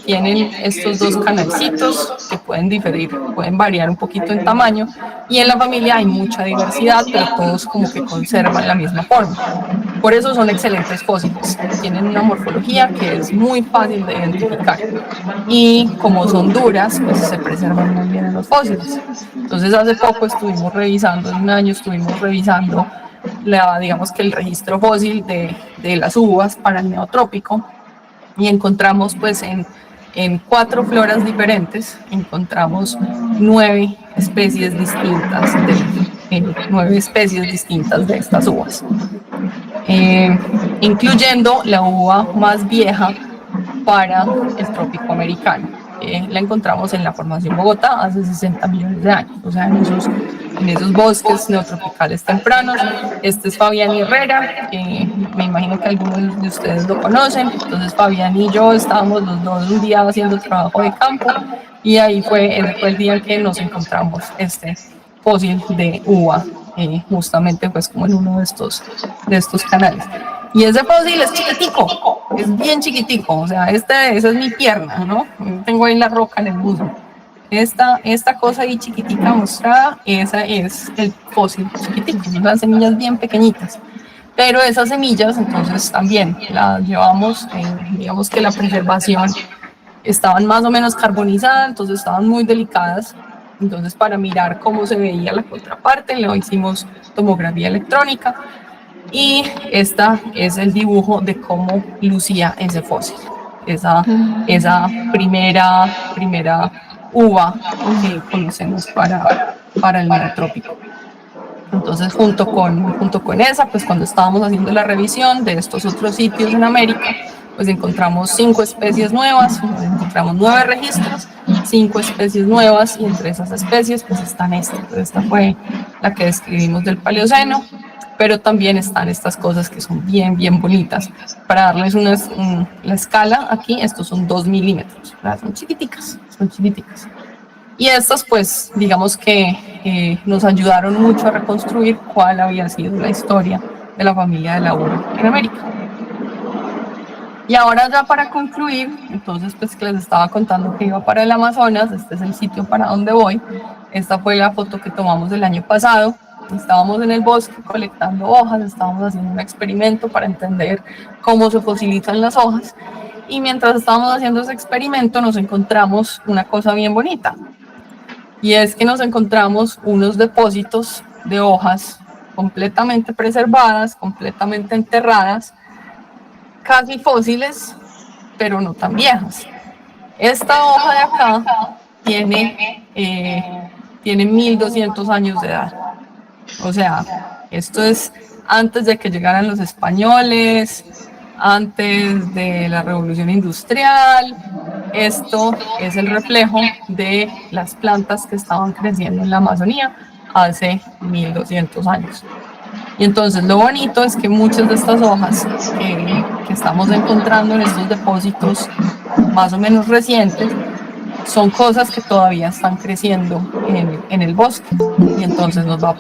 Tienen estos dos canalcitos que pueden diferir, pueden variar un poquito en tamaño, y en la familia hay mucha diversidad, pero todos como que conservan la misma forma. Por eso son excelentes fósiles, tienen una morfología que es muy fácil de identificar, y como son duras, pues se preservan muy bien en los fósiles. Entonces hace poco estuvimos revisando, en un año estuvimos revisando digamos que el registro fósil de las uvas para el neotrópico, y encontramos pues en 4 floras diferentes, encontramos 9 especies distintas de estas uvas. incluyendo la uva más vieja para el trópico americano. La encontramos en la formación Bogotá hace 60 millones de años, o sea, en esos bosques neotropicales tempranos. Este es Fabián Herrera, que me imagino que algunos de ustedes lo conocen. Entonces Fabián y yo estábamos los dos un día haciendo trabajo de campo y ahí ese fue el día en que nos encontramos este fósil de uva, justamente pues como en uno de estos canales. Y ese fósil es chiquitico, es bien chiquitico, o sea, esa es mi pierna, ¿no? Tengo ahí la roca en el muslo. Esta cosa ahí chiquitica mostrada, esa es el fósil chiquitico, son las semillas bien pequeñitas. Pero esas semillas, entonces, también las llevamos, digamos que la preservación, estaban más o menos carbonizadas, entonces estaban muy delicadas. Entonces, para mirar cómo se veía la contraparte, le hicimos tomografía electrónica. Y esta es el dibujo de cómo lucía ese fósil, esa primera uva que conocemos para el neotrópico. Entonces, junto con esa, pues cuando estábamos haciendo la revisión de estos otros sitios en América, pues encontramos 5 especies nuevas, encontramos 9 registros, 5 especies nuevas, y entre esas especies pues están esta fue la que describimos del Paleoceno. Pero también están estas cosas que son bien, bien bonitas. Para darles la escala aquí, estos son 2 milímetros, ¿verdad? Son chiquiticas. Y estas, pues, digamos que nos ayudaron mucho a reconstruir cuál había sido la historia de la familia de la uva en América. Y ahora ya para concluir, entonces, pues, que les estaba contando que iba para el Amazonas, este es el sitio para donde voy. Esta fue la foto que tomamos el año pasado. Estábamos en el bosque colectando hojas, estábamos haciendo un experimento para entender cómo se fosilizan las hojas, y mientras estábamos haciendo ese experimento nos encontramos una cosa bien bonita, y es que nos encontramos unos depósitos de hojas completamente preservadas, completamente enterradas, casi fósiles, pero no tan viejas. Esta hoja de acá tiene 1200 años de edad. O sea, esto es antes de que llegaran los españoles, antes de la Revolución Industrial. Esto es el reflejo de las plantas que estaban creciendo en la Amazonía hace 1200 años. Y entonces lo bonito es que muchas de estas hojas que estamos encontrando en estos depósitos más o menos recientes son cosas que todavía están creciendo en el bosque, y entonces nos va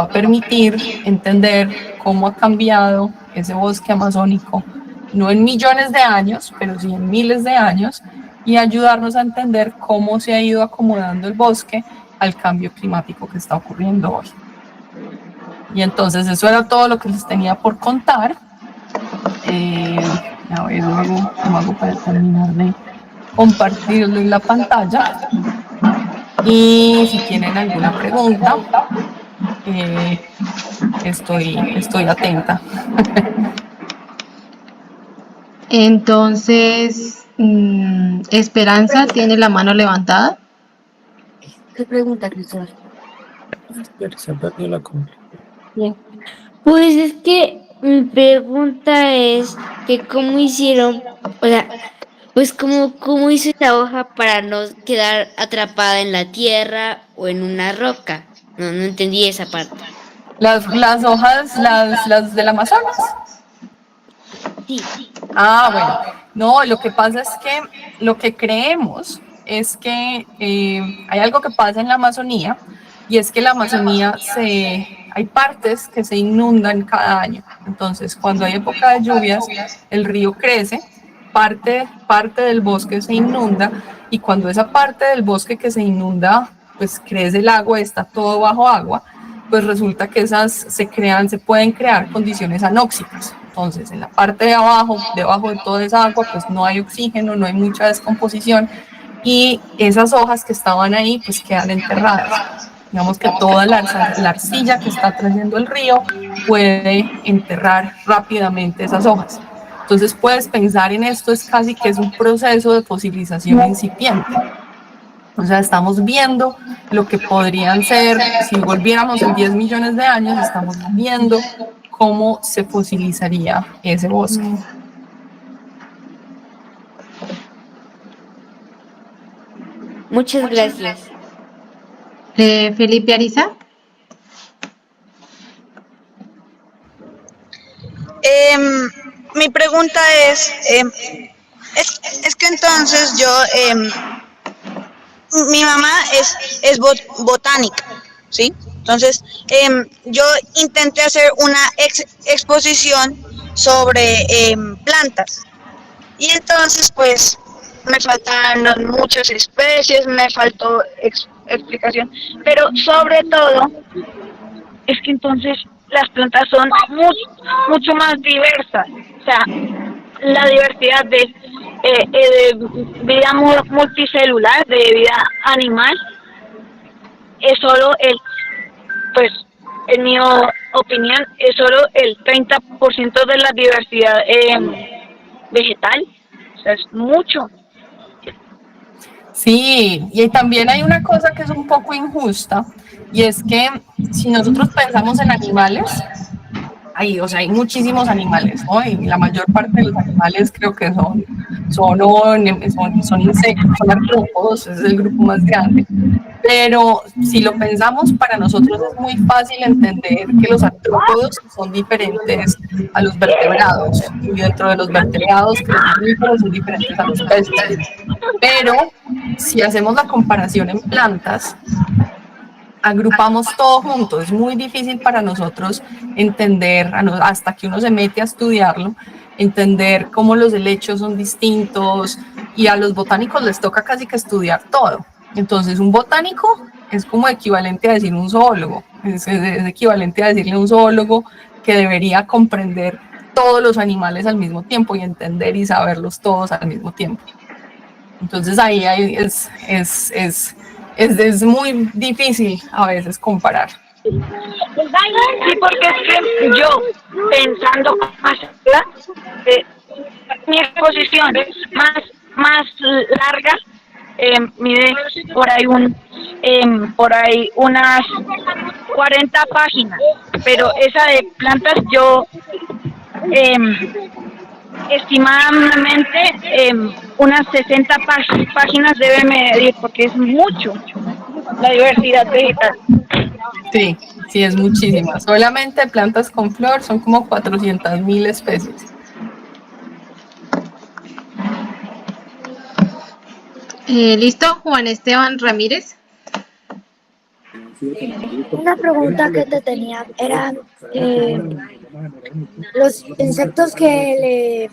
a permitir entender cómo ha cambiado ese bosque amazónico, no en millones de años, pero sí en miles de años, y ayudarnos a entender cómo se ha ido acomodando el bosque al cambio climático que está ocurriendo hoy. Y entonces eso era todo lo que les tenía por contar. A ver, ¿cómo hago para terminar de compartirles la pantalla? Y si tienen alguna pregunta, estoy atenta. Entonces, Esperanza tiene la mano levantada. ¿Qué pregunta, Cristóbal? Se perdió la compra. Bien. Pues es que mi pregunta es que cómo hicieron, o sea, pues cómo hizo esa hoja para no quedar atrapada en la tierra o en una roca. No entendí esa parte. Las hojas, las del Amazonas. Sí. Ah, bueno. No, lo que pasa es que lo que creemos es que hay algo que pasa en la Amazonía, y es que la Amazonía hay partes que se inundan cada año. Entonces, cuando hay época de lluvias, el río crece, parte del bosque se inunda, y cuando esa parte del bosque que se inunda, pues crece el agua, está todo bajo agua, pues resulta que se pueden crear condiciones anóxicas. Entonces, en la parte de abajo, debajo de toda esa agua, pues no hay oxígeno, no hay mucha descomposición, y esas hojas que estaban ahí, pues quedan enterradas. Digamos que toda la arcilla que está trayendo el río puede enterrar rápidamente esas hojas. Entonces puedes pensar en esto, es casi que es un proceso de fosilización incipiente. O sea, estamos viendo lo que podrían ser, si volviéramos en 10 millones de años, estamos viendo cómo se fosilizaría ese bosque. Muchas gracias. Felipe Ariza. Mi pregunta es que entonces mi mamá es botánica, ¿sí? Entonces, yo intenté hacer una exposición sobre plantas. Y entonces, pues, me faltaron muchas especies, me faltó explicación. Pero sobre todo, es que entonces las plantas son mucho más diversas. O sea, la diversidad de vida multicelular, de vida animal, es solo pues, en mi opinión, es solo el 30% de la diversidad vegetal. O sea, es mucho. Sí, y también hay una cosa que es un poco injusta, y es que si nosotros pensamos en animales, o sea, hay muchísimos animales, ¿no? Y la mayor parte de los animales creo que son insectos, son artrópodos, es el grupo más grande. Pero si lo pensamos, para nosotros es muy fácil entender que los artrópodos son diferentes a los vertebrados, y dentro de los vertebrados que los mamíferos son diferentes a los peces. Pero si hacemos la comparación en plantas, agrupamos todo junto. Es muy difícil para nosotros entender, hasta que uno se mete a estudiarlo, entender cómo los helechos son distintos, y a los botánicos les toca casi que estudiar todo. Entonces, un botánico es como equivalente a decir un zoólogo, es equivalente a decirle a un zoólogo que debería comprender todos los animales al mismo tiempo y entender y saberlos todos al mismo tiempo. Entonces ahí es muy difícil a veces comparar. Sí, porque es que yo, pensando más allá, mi exposición más larga mide por ahí unas 40 páginas, pero esa de plantas yo estimadamente unas 60 páginas debe medir, porque es mucho la diversidad vegetal. Sí, sí, es muchísima. Solamente plantas con flor son como 400.000 especies. ¿Listo? Juan Esteban Ramírez. Una pregunta que te tenía era, los insectos que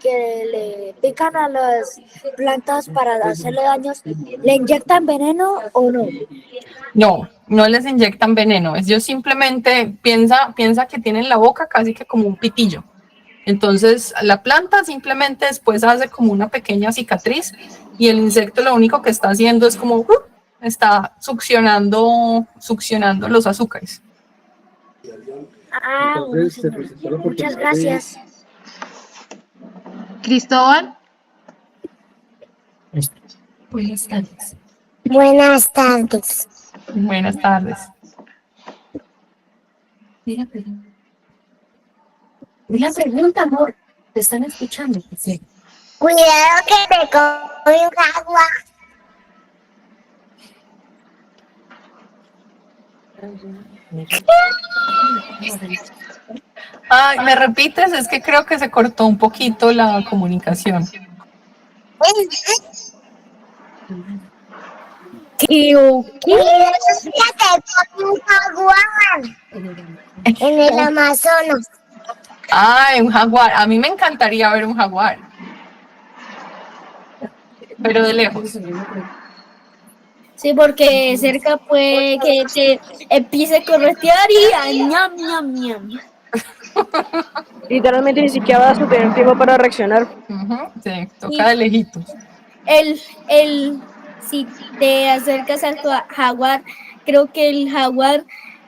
le pican a las plantas para hacerle daños, ¿le inyectan veneno o no? No les inyectan veneno. Ellos simplemente piensa que tienen la boca casi que como un pitillo. Entonces la planta simplemente después hace como una pequeña cicatriz, y el insecto lo único que está haciendo es como está succionando los azúcares. Bueno, señora. Muchas gracias. Cristóbal. Buenas tardes. Buenas tardes. Buenas tardes. Mira, la pregunta, amor. Te están escuchando. Sí. Cuidado que te come un agua. ¿Me repites? Es que creo que se cortó un poquito la comunicación. Cuidado que te come un jaguar en el Amazonas. Un jaguar. A mí me encantaría ver un jaguar, pero de lejos. Sí, porque cerca puede que te empiece a corretear y a ñam, ñam, ñam. Literalmente ni siquiera vas a tener tiempo para reaccionar. Sí, toca de lejitos. Si te acercas al jaguar, creo que el jaguar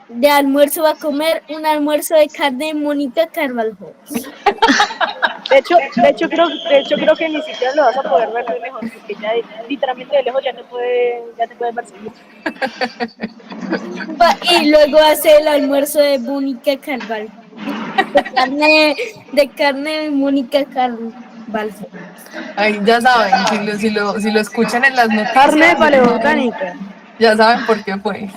de almuerzo va a comer un almuerzo de carne de Mónica Carvalho. De hecho creo que ni siquiera lo vas a poder ver de lejos, porque ya literalmente de lejos ya te puede perseguir. Y luego hace el almuerzo de Mónica Carvalho. De carne de Mónica Carvalho. Ay, ya saben, si lo escuchan en las noticias, Carne paleobotánica. ya saben por qué fue.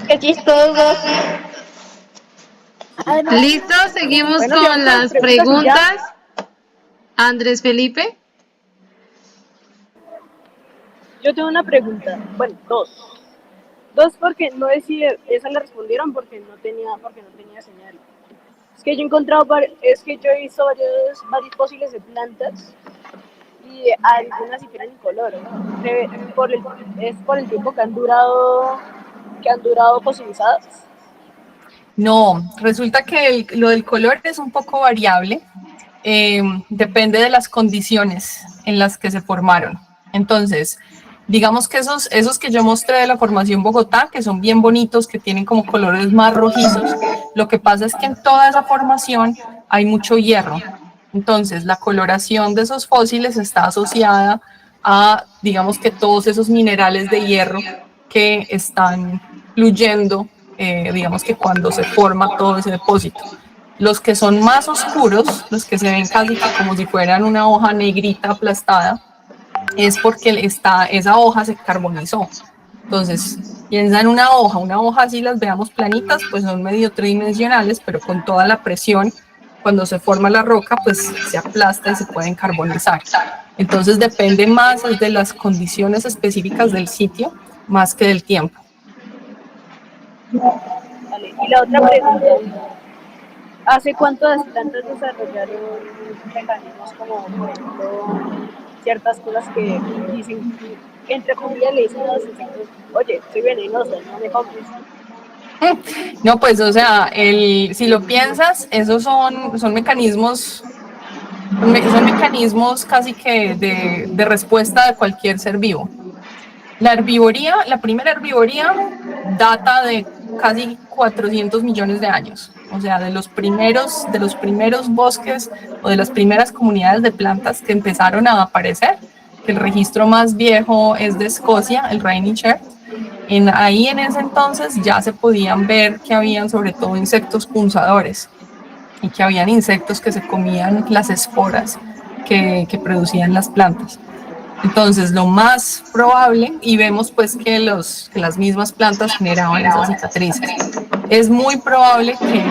Qué chistoso. Listo, seguimos Bueno, con sigamos con las las preguntas y ya. preguntas. Andrés Felipe. Yo tengo una pregunta, bueno, dos. Dos porque no sé si esa la respondieron porque no tenía señal. Es que yo he encontrado, es que yo he visto varios fósiles de plantas y algunas difieren en color, ¿no? Es por el tiempo que han durado fosilizadas. No, resulta que lo del color es un poco variable, depende de las condiciones en las que se formaron. Entonces, digamos que esos que yo mostré de la formación Bogotá, que son bien bonitos, que tienen como colores más rojizos, lo que pasa es que en toda esa formación hay mucho hierro. Entonces, la coloración de esos fósiles está asociada a, digamos que todos esos minerales de hierro que están fluyendo, digamos que cuando se forma todo ese depósito. Los que son más oscuros, los que se ven casi que como si fueran una hoja negrita aplastada, es porque esa hoja se carbonizó. Entonces, piensa en una hoja así las veamos planitas, pues son medio tridimensionales, pero con toda la presión, cuando se forma la roca, pues se aplasta y se pueden carbonizar. Entonces depende más de las condiciones específicas del sitio, más que del tiempo. Vale. Y la otra pregunta, ¿hace cuánto las plantas desarrollaron mecanismos como, por ejemplo, ciertas cosas que dicen, entre comillas le dicen a los insectos, oye, soy venenoso, no me comes? No, pues, o sea, si lo piensas, esos son mecanismos, son mecanismos casi que de respuesta de cualquier ser vivo. La primera herbivoría data de casi 400 millones de años, o sea, de los primeros bosques o de las primeras comunidades de plantas que empezaron a aparecer, que el registro más viejo es de Escocia, el Rainicher. Ahí en ese entonces ya se podían ver que habían sobre todo insectos punzadores y que habían insectos que se comían las esporas que producían las plantas. Entonces, lo más probable, y vemos pues que las mismas plantas generaban esas cicatrices, es muy probable que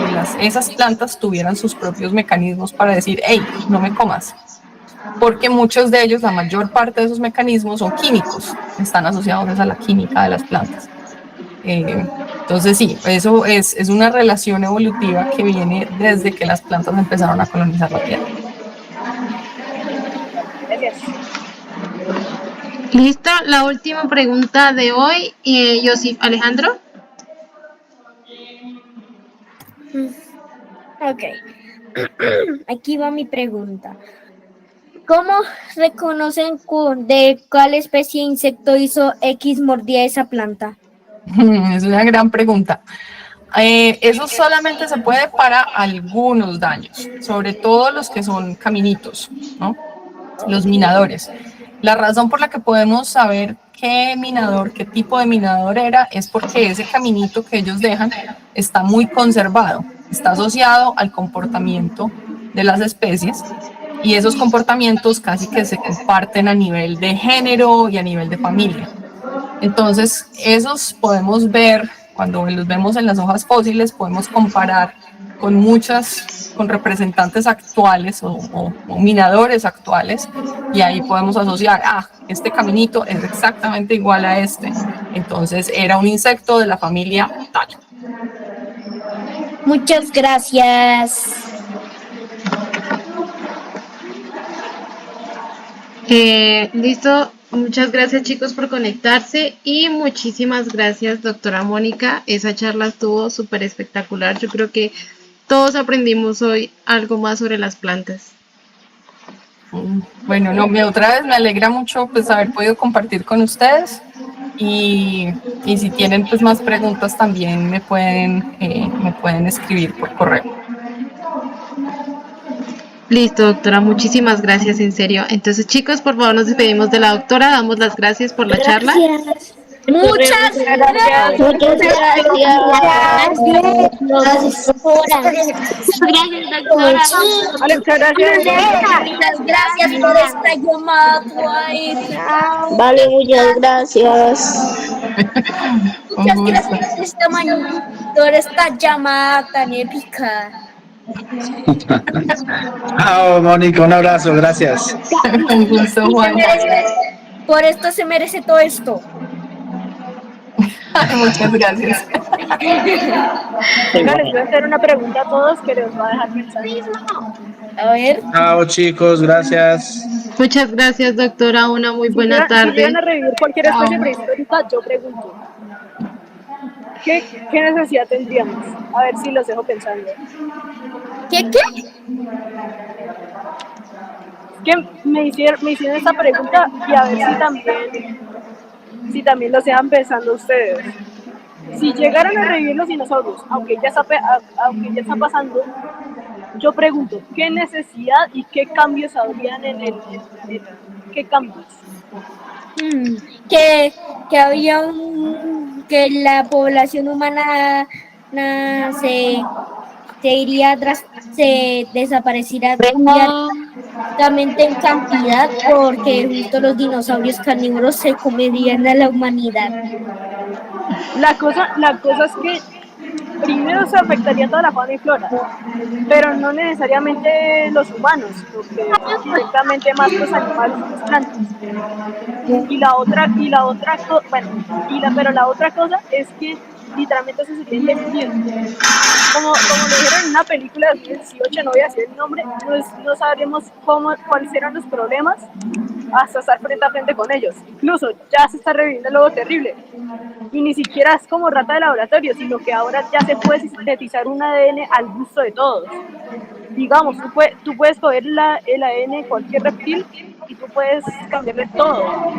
esas plantas tuvieran sus propios mecanismos para decir, hey, no me comas, porque muchos de ellos, la mayor parte de esos mecanismos son químicos, están asociados a la química de las plantas. Entonces sí, eso es una relación evolutiva que viene desde que las plantas empezaron a colonizar la Tierra. Gracias. Listo, la última pregunta de hoy, Josif Alejandro. Ok. Aquí va mi pregunta. ¿Cómo reconocen de cuál especie de insecto hizo X mordía esa planta? Es una gran pregunta. Eso solamente se puede para algunos daños, sobre todo los que son caminitos, ¿no? Los minadores. La razón por la que podemos saber qué tipo de minador era, es porque ese caminito que ellos dejan está muy conservado, está asociado al comportamiento de las especies, y esos comportamientos casi que se comparten a nivel de género y a nivel de familia. Entonces, esos podemos ver, cuando los vemos en las hojas fósiles, podemos comparar con representantes actuales o minadores actuales, y ahí podemos asociar, este caminito es exactamente igual a este, entonces era un insecto de la familia tal. Muchas gracias. Listo, muchas gracias chicos por conectarse y muchísimas gracias doctora Mónica, esa charla estuvo súper espectacular, yo creo que todos aprendimos hoy algo más sobre las plantas. Bueno, otra vez me alegra mucho pues haber podido compartir con ustedes, y si tienen pues más preguntas también me pueden escribir por correo. Listo, doctora, muchísimas gracias, en serio. Entonces, chicos, por favor, nos despedimos de la doctora, damos las gracias por la charla. Muchas gracias. Muchas gracias. Gracias, doctora. Gracias, doctora. Vale, muchas gracias. Muchas gracias por esta llamada. Chao. Vale, muchas gracias. Un Muchas gracias gusto. por esta llamada tan épica. Chao, Mónica, un abrazo, gracias. Un gusto, Juan. Por esto se merece todo esto. Muchas gracias. Venga, les voy a hacer una pregunta a todos que les va a dejar pensando. A ver. Chao, chicos, gracias. Muchas gracias, doctora. Una muy buena Si tarde. llegan a revivir cualquier especie prehistórica, yo pregunto, ¿qué necesidad tendríamos? A ver si los dejo pensando. ¿Qué? Que me hicieron esta pregunta y a ver si también lo sean pensando ustedes. Si llegaran a revivir los dinosaurios, aunque ya está pasando, yo pregunto, ¿qué necesidad y qué cambios habrían qué cambios? Que había que la población humana se desapareciera drásticamente en cantidad porque justo los dinosaurios carnívoros se comerían a la humanidad. La cosa es que primero se afectaría toda la fauna y flora, pero no necesariamente los humanos, porque directamente más los animales y las plantas. Pero la otra cosa es que literalmente se sería indefinido. Como lo dijeron en una película de 2018, no voy a decir el nombre, no sabremos cuáles eran los problemas hasta estar frente a frente con ellos. Incluso ya se está reviviendo el lobo terrible. Y ni siquiera es como rata de laboratorio, sino que ahora ya se puede sintetizar un ADN al gusto de todos. Digamos, tú puedes coger el ADN de cualquier reptil y tú puedes cambiarle todo.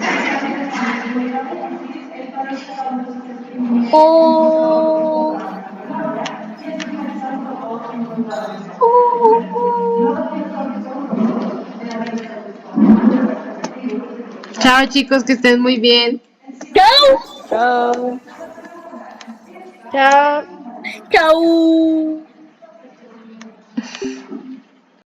Chao, chicos, que estén muy bien. Chao. Chao.